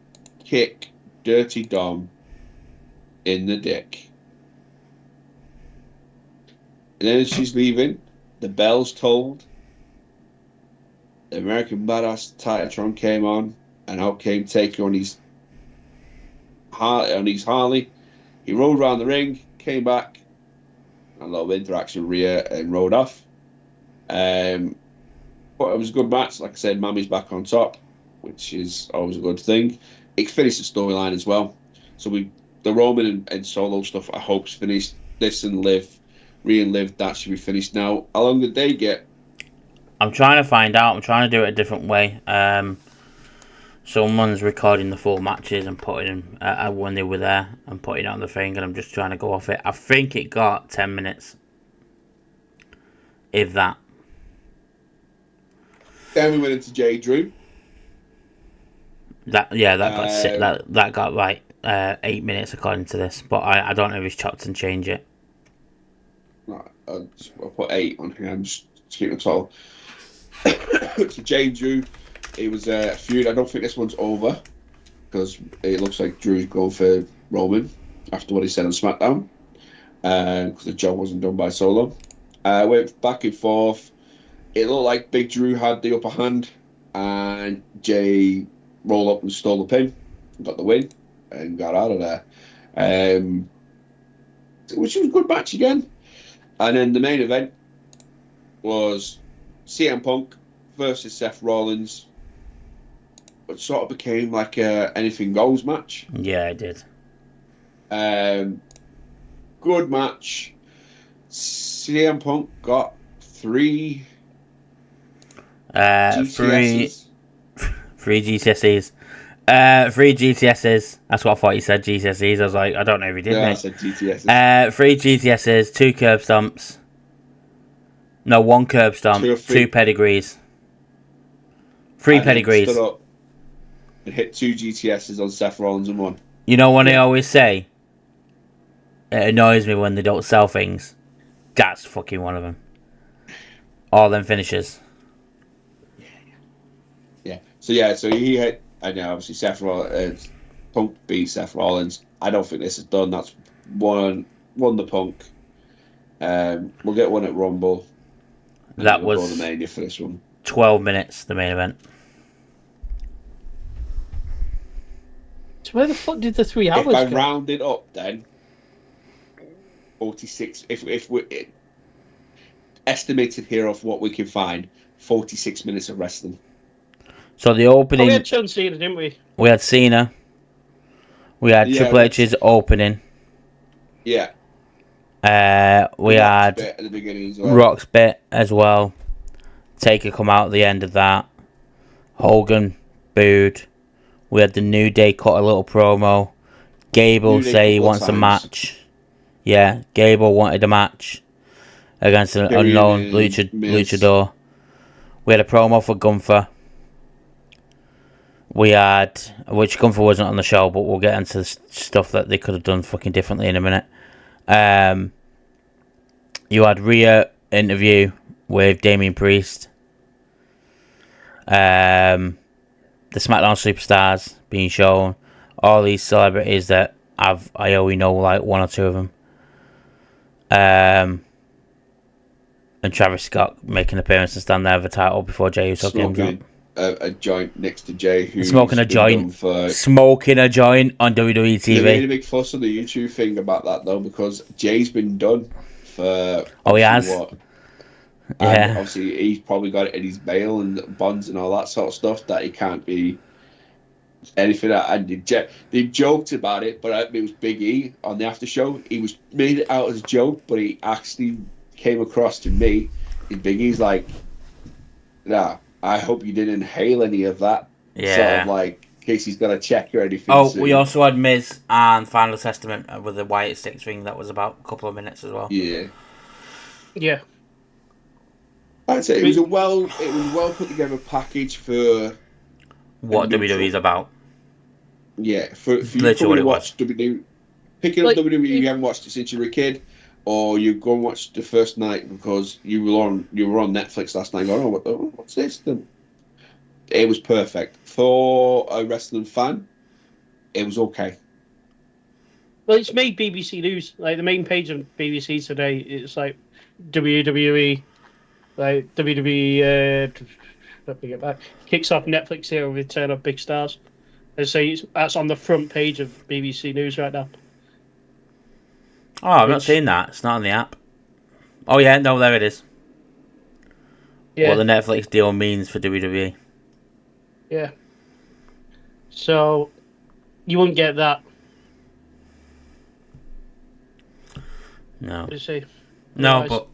B: kick Dirty Dom in the dick. And then as she's leaving, the bell's tolled. The American Badass Titatron came on, and out came Taker on his Harley. He rode around the ring, came back, a little interaction with Rhea, and rode off. But it was a good match. Like I said, Mammy's back on top, which is always a good thing. It finished the storyline as well. So the Roman and Solo stuff, I hope's finished. This and Liv, Rhea and Liv, that should be finished now. How long did they get?
C: I'm trying to find out. I'm trying to do it a different way. Someone's recording the full matches and putting them when they were there and putting it on the thing, and I'm just trying to go off it. I think it got 10 minutes, if that.
B: Then we went into J Drew.
C: That got like 8 minutes according to this, but I don't know if he's chopped and changed it.
B: No, I'll put 8 on here. I'm just keeping it all. So J Drew, it was a feud. I don't think this one's over because it looks like Drew's going for Roman after what he said on SmackDown, because the job wasn't done by Solo. Went back and forth. It looked like Big Drew had the upper hand, and Jay rolled up and stole the pin, got the win, and got out of there. Which was a good match again. And then the main event was CM Punk versus Seth Rollins. It sort of became like a anything goes match.
C: Yeah, it did.
B: Good match. CM Punk got 3 GTSs.
C: Three GCSEs. 3 GTSs. That's what I thought you said, GCSEs. I was like, I don't know if he did.
B: Yeah,
C: mate.
B: I said GTSs.
C: 3 GTSs, 2 curb stomps. No, 1 curb stomp, 2 pedigrees. 3 pedigrees.
B: Stood up and hit 2 GTSs on Seth Rollins and won.
C: You know what I always say? It annoys me when they don't sell things. That's fucking one of them. All them finishes.
B: Yeah. So he hit, and obviously Seth Rollins, Punk beat Seth Rollins. I don't think this is done. That's won the Punk. We'll get one at Rumble.
C: That
B: we'll
C: was
B: go to Mania for this one.
C: 12 minutes, the main event.
D: So where the fuck did the 3 hours
B: If I
D: go?
B: round it up, then 46. If we estimated here of what we can find, 46 minutes of wrestling.
C: So the opening...
D: we had John Cena, didn't we?
C: We had Cena. We had Triple H's opening.
B: Yeah.
C: We had
B: at the beginning as well.
C: Rock's bit as well. Taker come out at the end of that. Hogan booed. We had the New Day cut a little promo. Gable say he wants a match. Yeah, Gable wanted a match against an unknown luchador. We had a promo for Gunther. We had, which Gunther wasn't on the show, but we'll get into stuff that they could have done fucking differently in a minute. You had Rhea interview with Damian Priest. The SmackDown Superstars being shown. All these celebrities that I only know like 1 or 2 of them. And Travis Scott making an appearance and stand there with the title before Jey Uso comes up.
B: A joint next to Jay, who's
C: smoking a joint on WWE TV.
B: They made a big fuss on the YouTube thing about that though, because Jay's been done for.
C: Oh, he has.
B: And obviously he's probably got it in his bail and bonds and all that sort of stuff that he can't be anything. And they joked about it, but it was Big E on the after show. He was made it out as a joke, but he actually came across to me. And Big E's like, nah. I hope you didn't inhale any of that.
C: Yeah.
B: Sort of like, in case he's got a check or anything.
C: Oh, we also had Miz and Final Testament with the Wyatt Six thing that was about a couple of minutes as well.
B: Yeah.
D: Yeah.
B: I'd say it was well put together package for
C: what WWE's about.
B: Yeah, for you
C: Literally
B: probably watch WWE. Picking up WWE you haven't watched it since you were a kid, or you go and watch the first night because you were on Netflix last night going, what's this? It was perfect. For a wrestling fan, it was okay.
D: Well, it's made BBC News. Like, the main page of BBC today, it's like WWE, like WWE, let me get back, kicks off Netflix here with Return of Big Stars. They say that's on the front page of BBC News right now.
C: Oh, I've not seen that. It's not on the app. Oh, yeah, no, there it is. Yeah. What the Netflix deal means for WWE.
D: Yeah. So, you wouldn't get that.
C: No.
D: You see?
C: No, but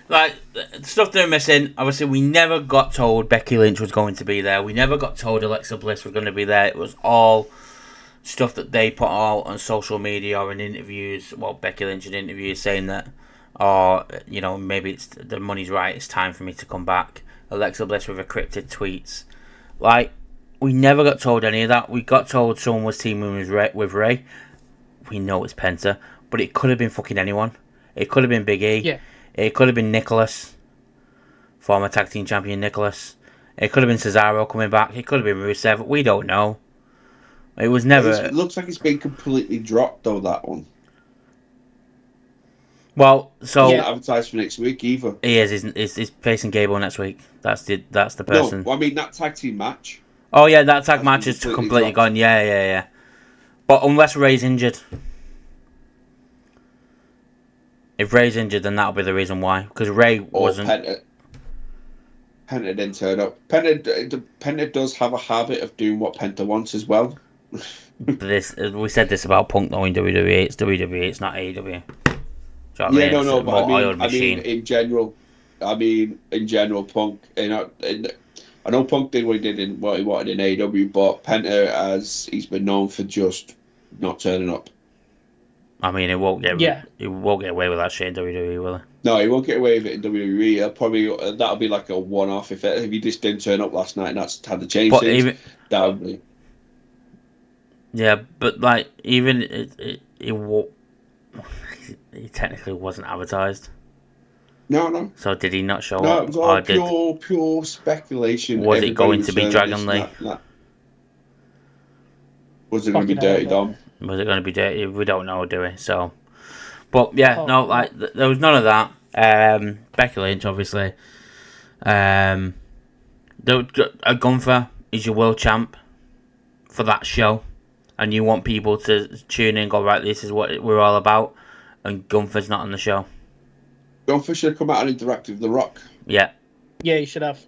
C: like the stuff they're missing. Obviously, we never got told Becky Lynch was going to be there. We never got told Alexa Bliss was going to be there. It was all stuff that they put out on social media or in interviews. Well, Becky Lynch in interviews saying that, or maybe it's the money's right. It's time for me to come back. Alexa Bliss with her cryptid tweets. Like, we never got told any of that. We got told someone was teaming with Ray. We know it's Penta, but it could have been fucking anyone. It could have been Big E.
D: Yeah.
C: It could have been Nicholas, former tag team champion Nicholas. It could have been Cesaro coming back. It could have been Rusev. We don't know. It was never.
B: It looks like it's been completely dropped though, that one.
C: Well, so
B: It's not advertised for next week either.
C: he is. He's facing Gable next week. That's the person.
B: No, I mean that tag team match.
C: Oh yeah, that tag
B: That's
C: match is
B: completely
C: completely
B: dropped.
C: gone. Yeah. But unless Ray's injured. If Ray's injured, then that'll be the reason why. Because Ray
B: Or
C: wasn't.
B: Penta didn't turn up. Penta does have a habit of doing what Penta wants as well.
C: We said this about Punk though in WWE. It's WWE. It's not AEW. Do you know what I mean?
B: No,
C: It's
B: no,
C: a
B: but
C: more
B: I mean,
C: oiled machine.
B: in general, Punk. I know Punk did what he did in what he wanted in AEW, but Penta, as he's been known for just not turning up.
C: I mean, he won't get away with that shit in WWE, will he?
B: No, he won't get away with it in WWE. He'll probably that'll be like a one-off if he just didn't turn up last night and that's had to change
C: But
B: things.
C: even
B: That would be.
C: yeah, but like even he technically wasn't advertised.
B: No.
C: So did he not show
B: No,
C: up?
B: it was all pure speculation.
C: Was it
B: Everybody
C: going
B: was
C: to be
B: saying
C: Dragon
B: this,
C: Lee?
B: that. Was it going to be
D: Fucking hell,
B: Dirty Dom?
C: Was it going to be dirty? We don't know, do we? So, but yeah,
D: Oh,
C: no, like there was none of that. Becky Lynch, obviously. A Gunther is your world champ for that show, and you want people to tune in and go, right, this is what we're all about, and Gunther's not on the show.
B: Gunther should have come out and interacted with The Rock.
C: Yeah.
D: Yeah, you should have.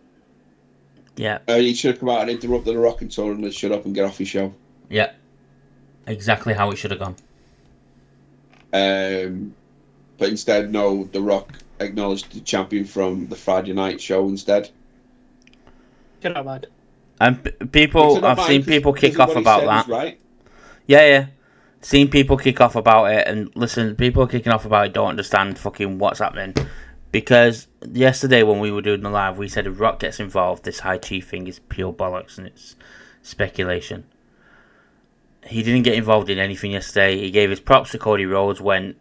C: Yeah.
B: He should have come out and interrupted The Rock and told him to shut up and get off his show.
C: Yeah. Exactly how it should have gone.
B: But instead, no, The Rock acknowledged the champion from the Friday night show instead.
D: Get out, man.
C: And people, I've seen people kick off about that.
B: Right?
C: Yeah. Seen people kick off about it, and listen, people kicking off about it don't understand fucking what's happening. Because yesterday when we were doing the live, we said if Rock gets involved, this high chief thing is pure bollocks and it's speculation. He didn't get involved in anything yesterday. He gave his props to Cody Rhodes when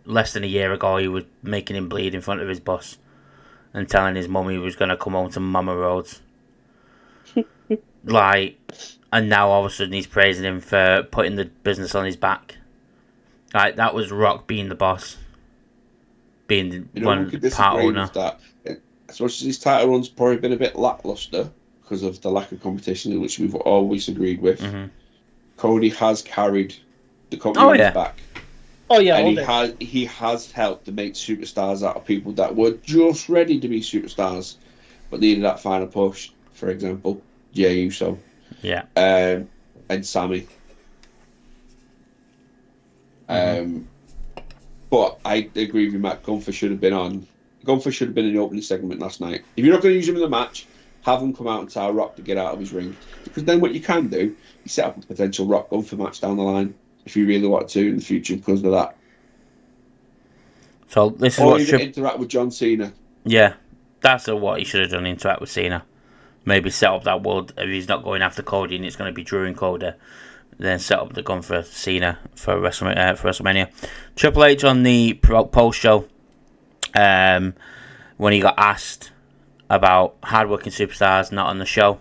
C: less than a year ago he was making him bleed in front of his boss and telling his mum he was going to come home to Mama Rhodes. And now all of a sudden he's praising him for putting the business on his back. That was Rock being the boss. Being one part owner.
B: With that. As much as his title run's probably been a bit lackluster because of the lack of competition, which we've always agreed with, Cody has carried the company on his back.
D: Oh yeah,
B: and he has helped to make superstars out of people that were just ready to be superstars, but needed that final push. For example, Jey Uso, and Sammy. But I agree with you, Matt. Gunther should have been on. Gunther should have been in the opening segment last night. If you're not going to use him in the match, have him come out and tell Rock to get out of his ring. Because then what you can do, you set up a potential Rock Gunther match down the line if you really want to in the future because of that.
C: So this is
B: or
C: what
B: even interact with John Cena.
C: Yeah, that's what he should have done. Interact with Cena. Maybe set up that world. If he's not going after Cody and it's going to be Drew and Cody, then set up the gun for Cena for WrestleMania. Triple H on the post show, when he got asked about hardworking superstars not on the show,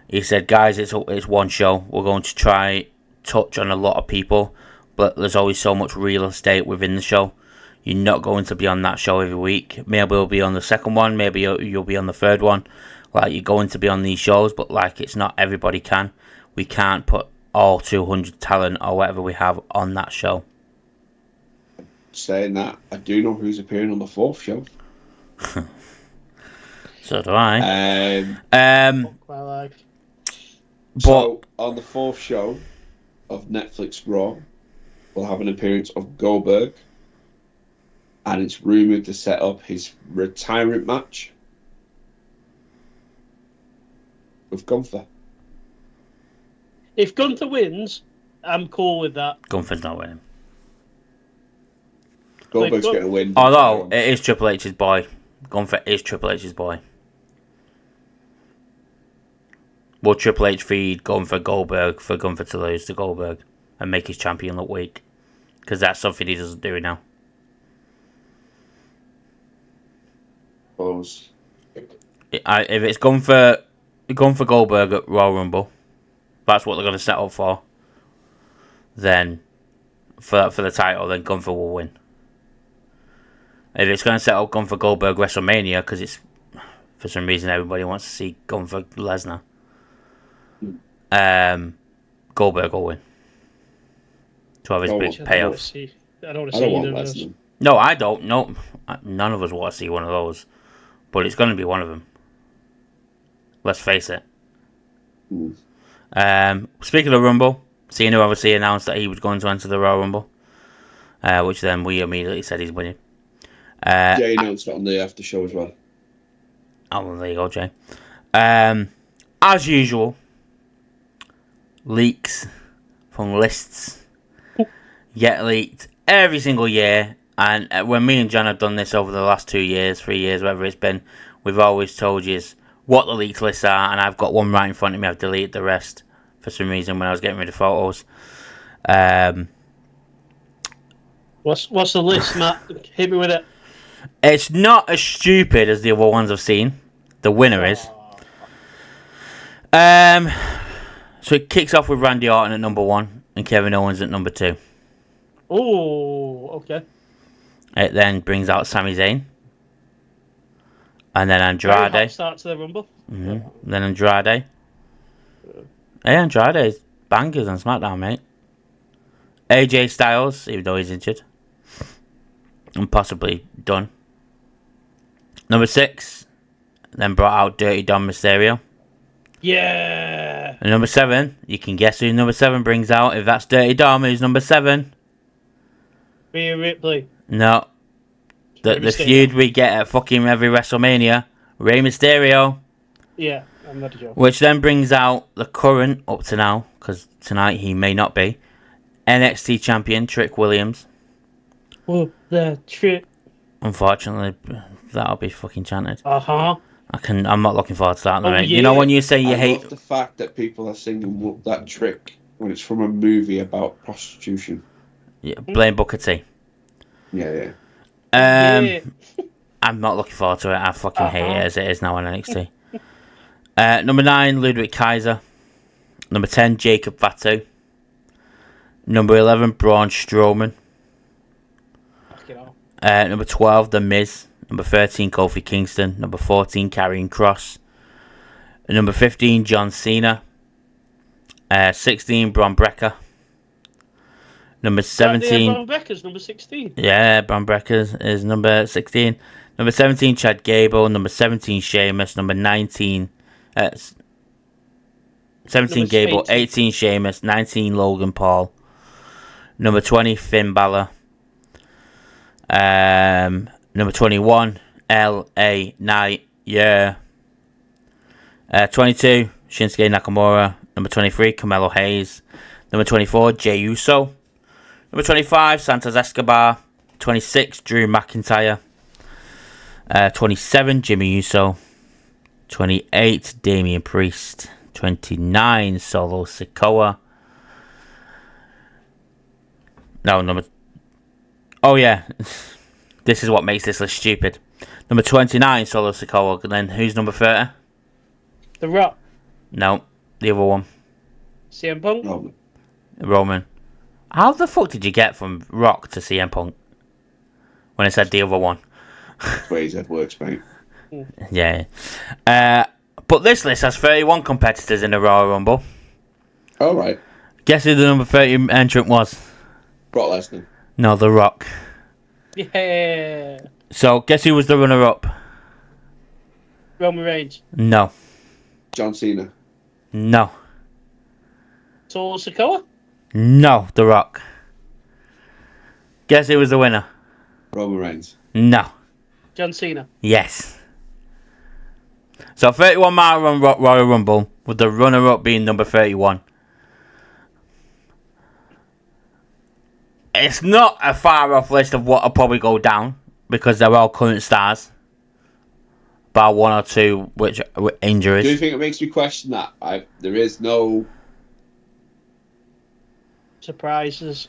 C: he said, "Guys, it's one show. We're going to try touch on a lot of people, but there's always so much real estate within the show. You're not going to be on that show every week. Maybe you'll be on the second one. Maybe you'll be on the third one. Like, you're going to be on these shows, but like, it's not everybody can. We can't put all 200 talent or whatever we have on that show."
B: Saying that, I do know who's appearing on the fourth show.
C: So do I.
D: My life.
B: So on the fourth show of Netflix Raw, we'll have an appearance of Goldberg and it's rumored to set up his retirement match with Gunther.
D: If Gunther wins, I'm cool with that.
C: Gunther's not winning.
B: Goldberg's going to win.
C: Although it is Triple H's boy. Gunther is Triple H's boy. Will Triple H feed Gunther Goldberg for Gunther to lose to Goldberg and make his champion look weak? Because that's something he doesn't do now.
B: Suppose.
C: If it's Gunther Goldberg at Royal Rumble, that's what they're going to set up for. Then, for the title, then Gunther will win. If it's going to set up Gunther Goldberg WrestleMania, because it's for some reason everybody wants to see Gunther Lesnar, Goldberg will win to have his big payoff.
D: I don't want to see either of those.
C: No, I don't. No, none of us want to see one of those, but it's going to be one of them. Let's face it. Speaking of Rumble, Cena obviously announced that he was going to enter the Royal Rumble, which then we immediately said he's winning.
B: Yeah, he announced it on the after show as well.
C: Oh, well, there you go, Jay. As usual, leaks from lists get leaked every single year. And when me and John have done this over the last 2 years, 3 years, whatever it's been, we've always told you what the leaked lists are. And I've got one right in front of me. I've deleted the rest for some reason when I was getting rid of photos.
D: What's the list, Matt? Hit me with it.
C: It's not as stupid as the other ones I've seen. The winner is. So it kicks off with Randy Orton at number 1 and Kevin Owens at number 2.
D: Oh, okay.
C: It then brings out Sami Zayn. And then Andrade.
D: Start to the Rumble.
C: Mm-hmm. Then Andrade. Hey, Andrade's bangers on SmackDown, mate. AJ Styles, even though he's injured. And possibly done. Number 6. Then brought out Dirty Dom Mysterio.
D: Yeah.
C: And number 7, you can guess who number 7 brings out. If that's Dirty Dom, who's number 7?
D: Rhea Ripley.
C: No. The feud we get at fucking every WrestleMania. Rey Mysterio.
D: Yeah, I'm not a joke.
C: Which then brings out the current, up to now, because tonight he may not be, NXT champion Trick Williams.
D: Oh, the Trick.
C: Unfortunately, that'll be fucking chanted.
D: Uh-huh.
C: I'm not looking forward to that.
D: Oh,
C: mate.
D: yeah.
C: You know when you say you
B: I
C: hate
B: love the fact that people are singing "Whoop That Trick" when it's from a movie about prostitution.
C: blame Booker T.
B: Yeah.
D: Yeah.
C: I'm not looking forward to it. I fucking hate it as it is now on NXT. Number 9, Ludwig Kaiser. Number 10, Jacob Fatu. Number 11, Braun Strowman. Number 12, The Miz. Number 13, Kofi Kingston. Number 14, Karrion Kross. Number 15, John Cena. 16, Bron Breakker. Number 17.
D: Bron Breakker's number 16.
C: Yeah, Bron Breakker is number 16. Number 17, Chad Gable. Number 17, Sheamus. Number 19. 17,
D: Number
C: Gable.
D: 18.
C: 18, Sheamus. 19, Logan Paul. Number 20, Finn Balor. Number 21, L.A. Knight. Yeah. 22, Shinsuke Nakamura. Number 23, Carmelo Hayes. Number 24, Jey Uso. Number 25, Santos Escobar. 26, Drew McIntyre. 27, Jimmy Uso. 28, Damian Priest. 29, Solo Sikoa. No, Oh, yeah. This is what makes this list stupid. Number 29, Solo Sikoa. And then who's number 30?
D: The Rock.
C: No, the other one.
D: CM Punk.
B: No.
C: Roman. How the fuck did you get from Rock to CM Punk? When I said the other one.
B: That's where his head works, mate.
C: Yeah. But this list has 31 competitors in the Royal Rumble.
B: All right.
C: Guess who the number 30 entrant was?
B: Brock Lesnar.
C: No, The Rock.
D: Yeah.
C: So, guess who was the runner-up?
D: Roman Reigns.
C: No.
B: John Cena.
C: No.
D: Solo Sikoa.
C: No, The Rock. Guess who was the winner?
B: Roman Reigns.
C: No.
D: John Cena.
C: Yes. So 31 mile run Royal Rumble, with the runner-up being number 31. It's not a far-off list of what will probably go down, because they're all current stars. Bar one or two which injuries.
B: Do you think it makes me question that? There is no
D: Surprises.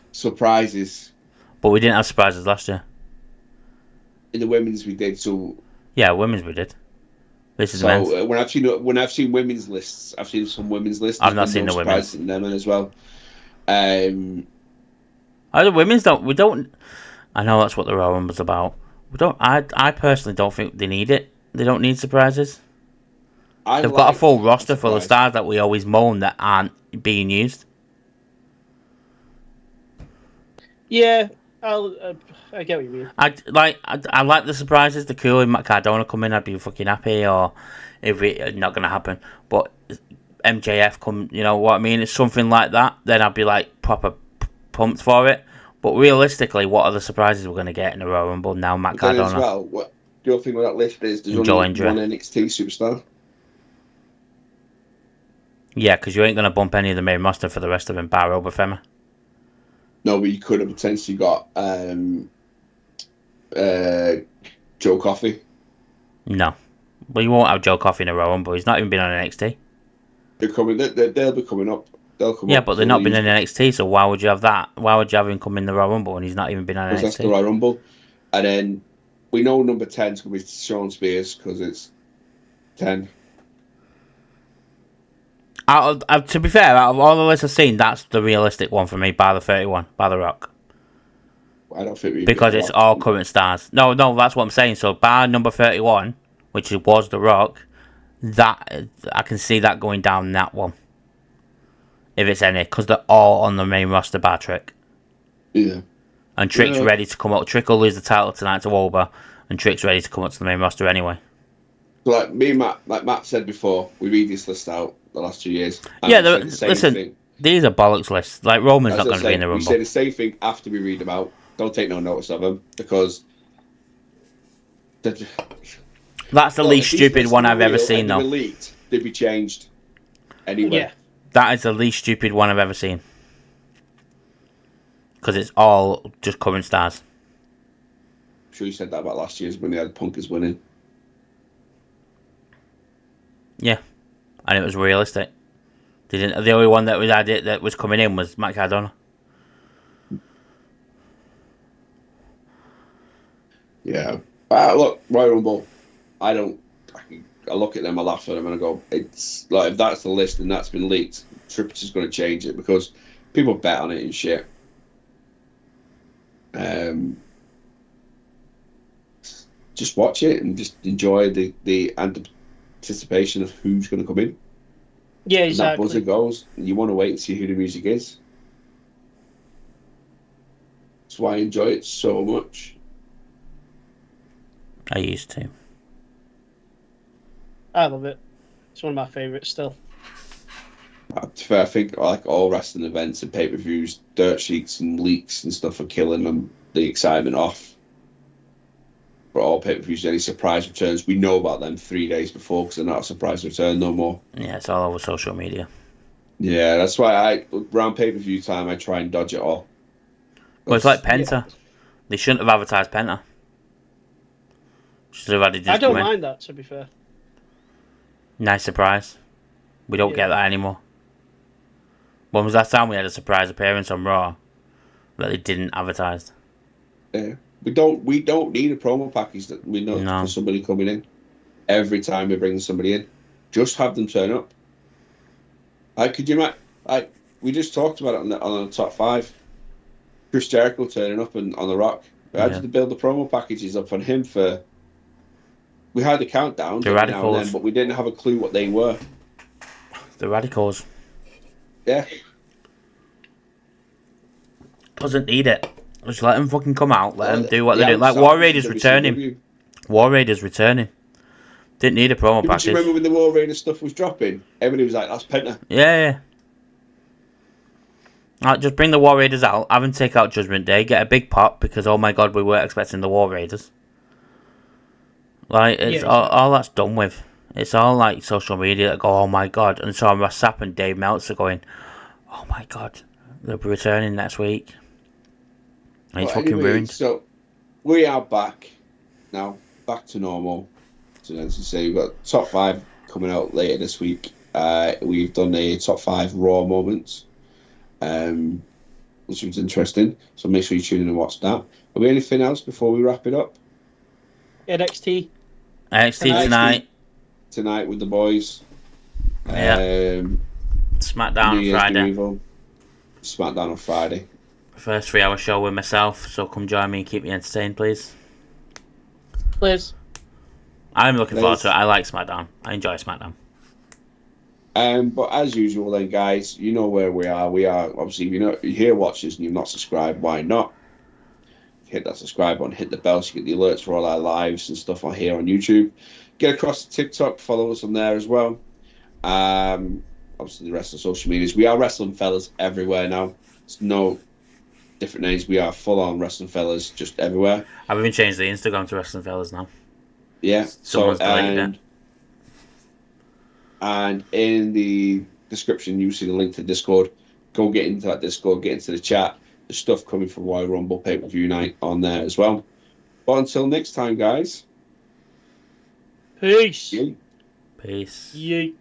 C: But we didn't have surprises last year.
B: In the women's we did, so
C: Yeah, women's we did. This is men's.
B: when I've seen women's lists, I've seen some women's lists.
C: I've not seen the women's.
B: In them as well.
C: The women's don't. I know that's what the Royal Rumble's about. I personally don't think they need it. They don't need surprises. They've got a full roster full of stars that we always moan that aren't being used.
D: Yeah, I get what you mean.
C: I like the surprises. The cool if Matt Cardona come in, I'd be fucking happy. Or if it's not gonna happen, but MJF come, you know what I mean? It's something like that. Then I'd be like proper pumped for it. But realistically, what are the surprises we're gonna get in the Royal Rumble now? Matt Cardona.
B: As well, what your thing with that list is there's only one NXT superstar.
C: Yeah, because you ain't gonna bump any of the main roster for the rest of them, bar Obafemi.
B: No, but you could have potentially got Joe Coffey.
C: No. Well, you won't have Joe Coffey in a Royal Rumble. He's not even been on NXT.
B: They're coming. They'll be coming up. They'll come.
C: Yeah,
B: up
C: but they're not been in NXT. So why would you have that? Why would you have him come in the Royal Rumble when he's not even been on NXT?
B: That's the Royal Rumble, and then we know number 10 is going to be Sean Spears because it's 10.
C: To be fair, out of all the lists I've seen, that's the realistic one for me, bar the 31, bar the Rock.
B: I don't think
C: because it's all current stars. No, that's what I'm saying. So bar number 31, which was the Rock, that I can see that going down that one. If it's any, because they're all on the main roster bar Trick.
B: Yeah.
C: And Trick's ready to come up. Trick will lose the title tonight to Wolver, and Trick's ready to come up to the main roster anyway.
B: Like me and Matt, like Matt said before, we read this list out the last 2 years.
C: Yeah, listen, these are bollocks lists. Like, Roman's not going to be in the Rumble.
B: We say the same thing after we read them out. Don't take no notice of them, because...
C: That's the least stupid one I've ever seen, though.
B: Leaked, they'd be changed anyway.
D: Yeah.
C: That is the least stupid one I've ever seen. Because it's all just current stars.
B: I'm sure you said that about last year's when they had Punkers winning.
C: Yeah, and it was realistic. The only one that was coming in was Matt Cardona.
B: Yeah, look, Royal Rumble. I look at them, I laugh at them, and I go, it's like, if that's the list and that's been leaked, Triple H is going to change it because people bet on it and shit. Just watch it and just enjoy the anticipation of who's going to come in.
D: Yeah, exactly.
B: And that buzzer goes, and you want to wait and see who the music is. That's why I enjoy it so much.
C: I used to.
D: I love it. It's one of my favourites still.
B: To be fair, I think like all wrestling events and pay-per-views, dirt sheets and leaks and stuff are killing them, the excitement off. For all pay-per-views, any surprise returns, we know about them 3 days before because they're not a surprise return no more.
C: Yeah, it's all over social media.
B: Yeah, that's why around pay-per-view time, I try and dodge it all.
C: Well, it's like Penta. Yeah. They shouldn't have advertised Penta. Should have had it just
D: I don't mind that, to be fair.
C: Nice surprise. We don't get that anymore. When was that time we had a surprise appearance on Raw that they didn't advertise?
B: Yeah. We don't need a promo package that we know for somebody coming in. Every time we bring somebody in, just have them turn up. Could you imagine? We just talked about it on the top 5. Chris Jericho turning up on the Rock. We had to build the promo packages up on him for. We had the countdown
C: the Radicals,
B: now and then, but we didn't have a clue what they were.
C: The Radicals.
B: Yeah.
C: Doesn't need it. Just let them fucking come out. Let them do what they do. Like War Raiders returning. War Raiders returning. Didn't need a promo package.
B: Do you remember when the War Raiders stuff was dropping? Everybody was like, "That's Penta."
C: Yeah. Just bring the War Raiders out, have them take out Judgment Day, get a big pop because oh my god, we weren't expecting the War Raiders. Like it's all that's done with. It's all like social media that go, oh my god, and so Ross Sapp and Dave Meltzer going, oh my god, they'll be returning next week. And it's fucking ruined.
B: So we are back now, back to normal. So as you say, we've got top 5 coming out later this week. We've done a top 5 Raw moments, which was interesting. So make sure you tune in and watch that. Are there anything else before we wrap it up?
D: NXT
C: tonight.
B: Tonight with the boys.
C: Yeah. SmackDown on Friday.
B: SmackDown on Friday.
C: First 3 hour show with myself, so come join me and keep me entertained, please.
D: Please.
C: I'm looking forward to it. I like SmackDown. I enjoy SmackDown.
B: But as usual then, guys, you know where we are. We are, obviously, if you're here watching and you've not subscribed, why not? Hit that subscribe button, hit the bell so you get the alerts for all our lives and stuff on here on YouTube. Get across to TikTok, follow us on there as well. Obviously, the rest of the social medias. We are Wrestling Fellas everywhere now. It's no different names. We are full-on Wrestling Fellas just everywhere.
C: I've even changed the Instagram to Wrestling Fellas now.
B: Yeah.
C: Someone's deleted it.
B: And in the description, you see the link to Discord. Go get into that Discord, get into the chat. There's stuff coming from Royal Rumble pay-per-view night on there as well. But until next time, guys.
D: Peace.
B: Yeet.
C: Peace.
D: Yeet.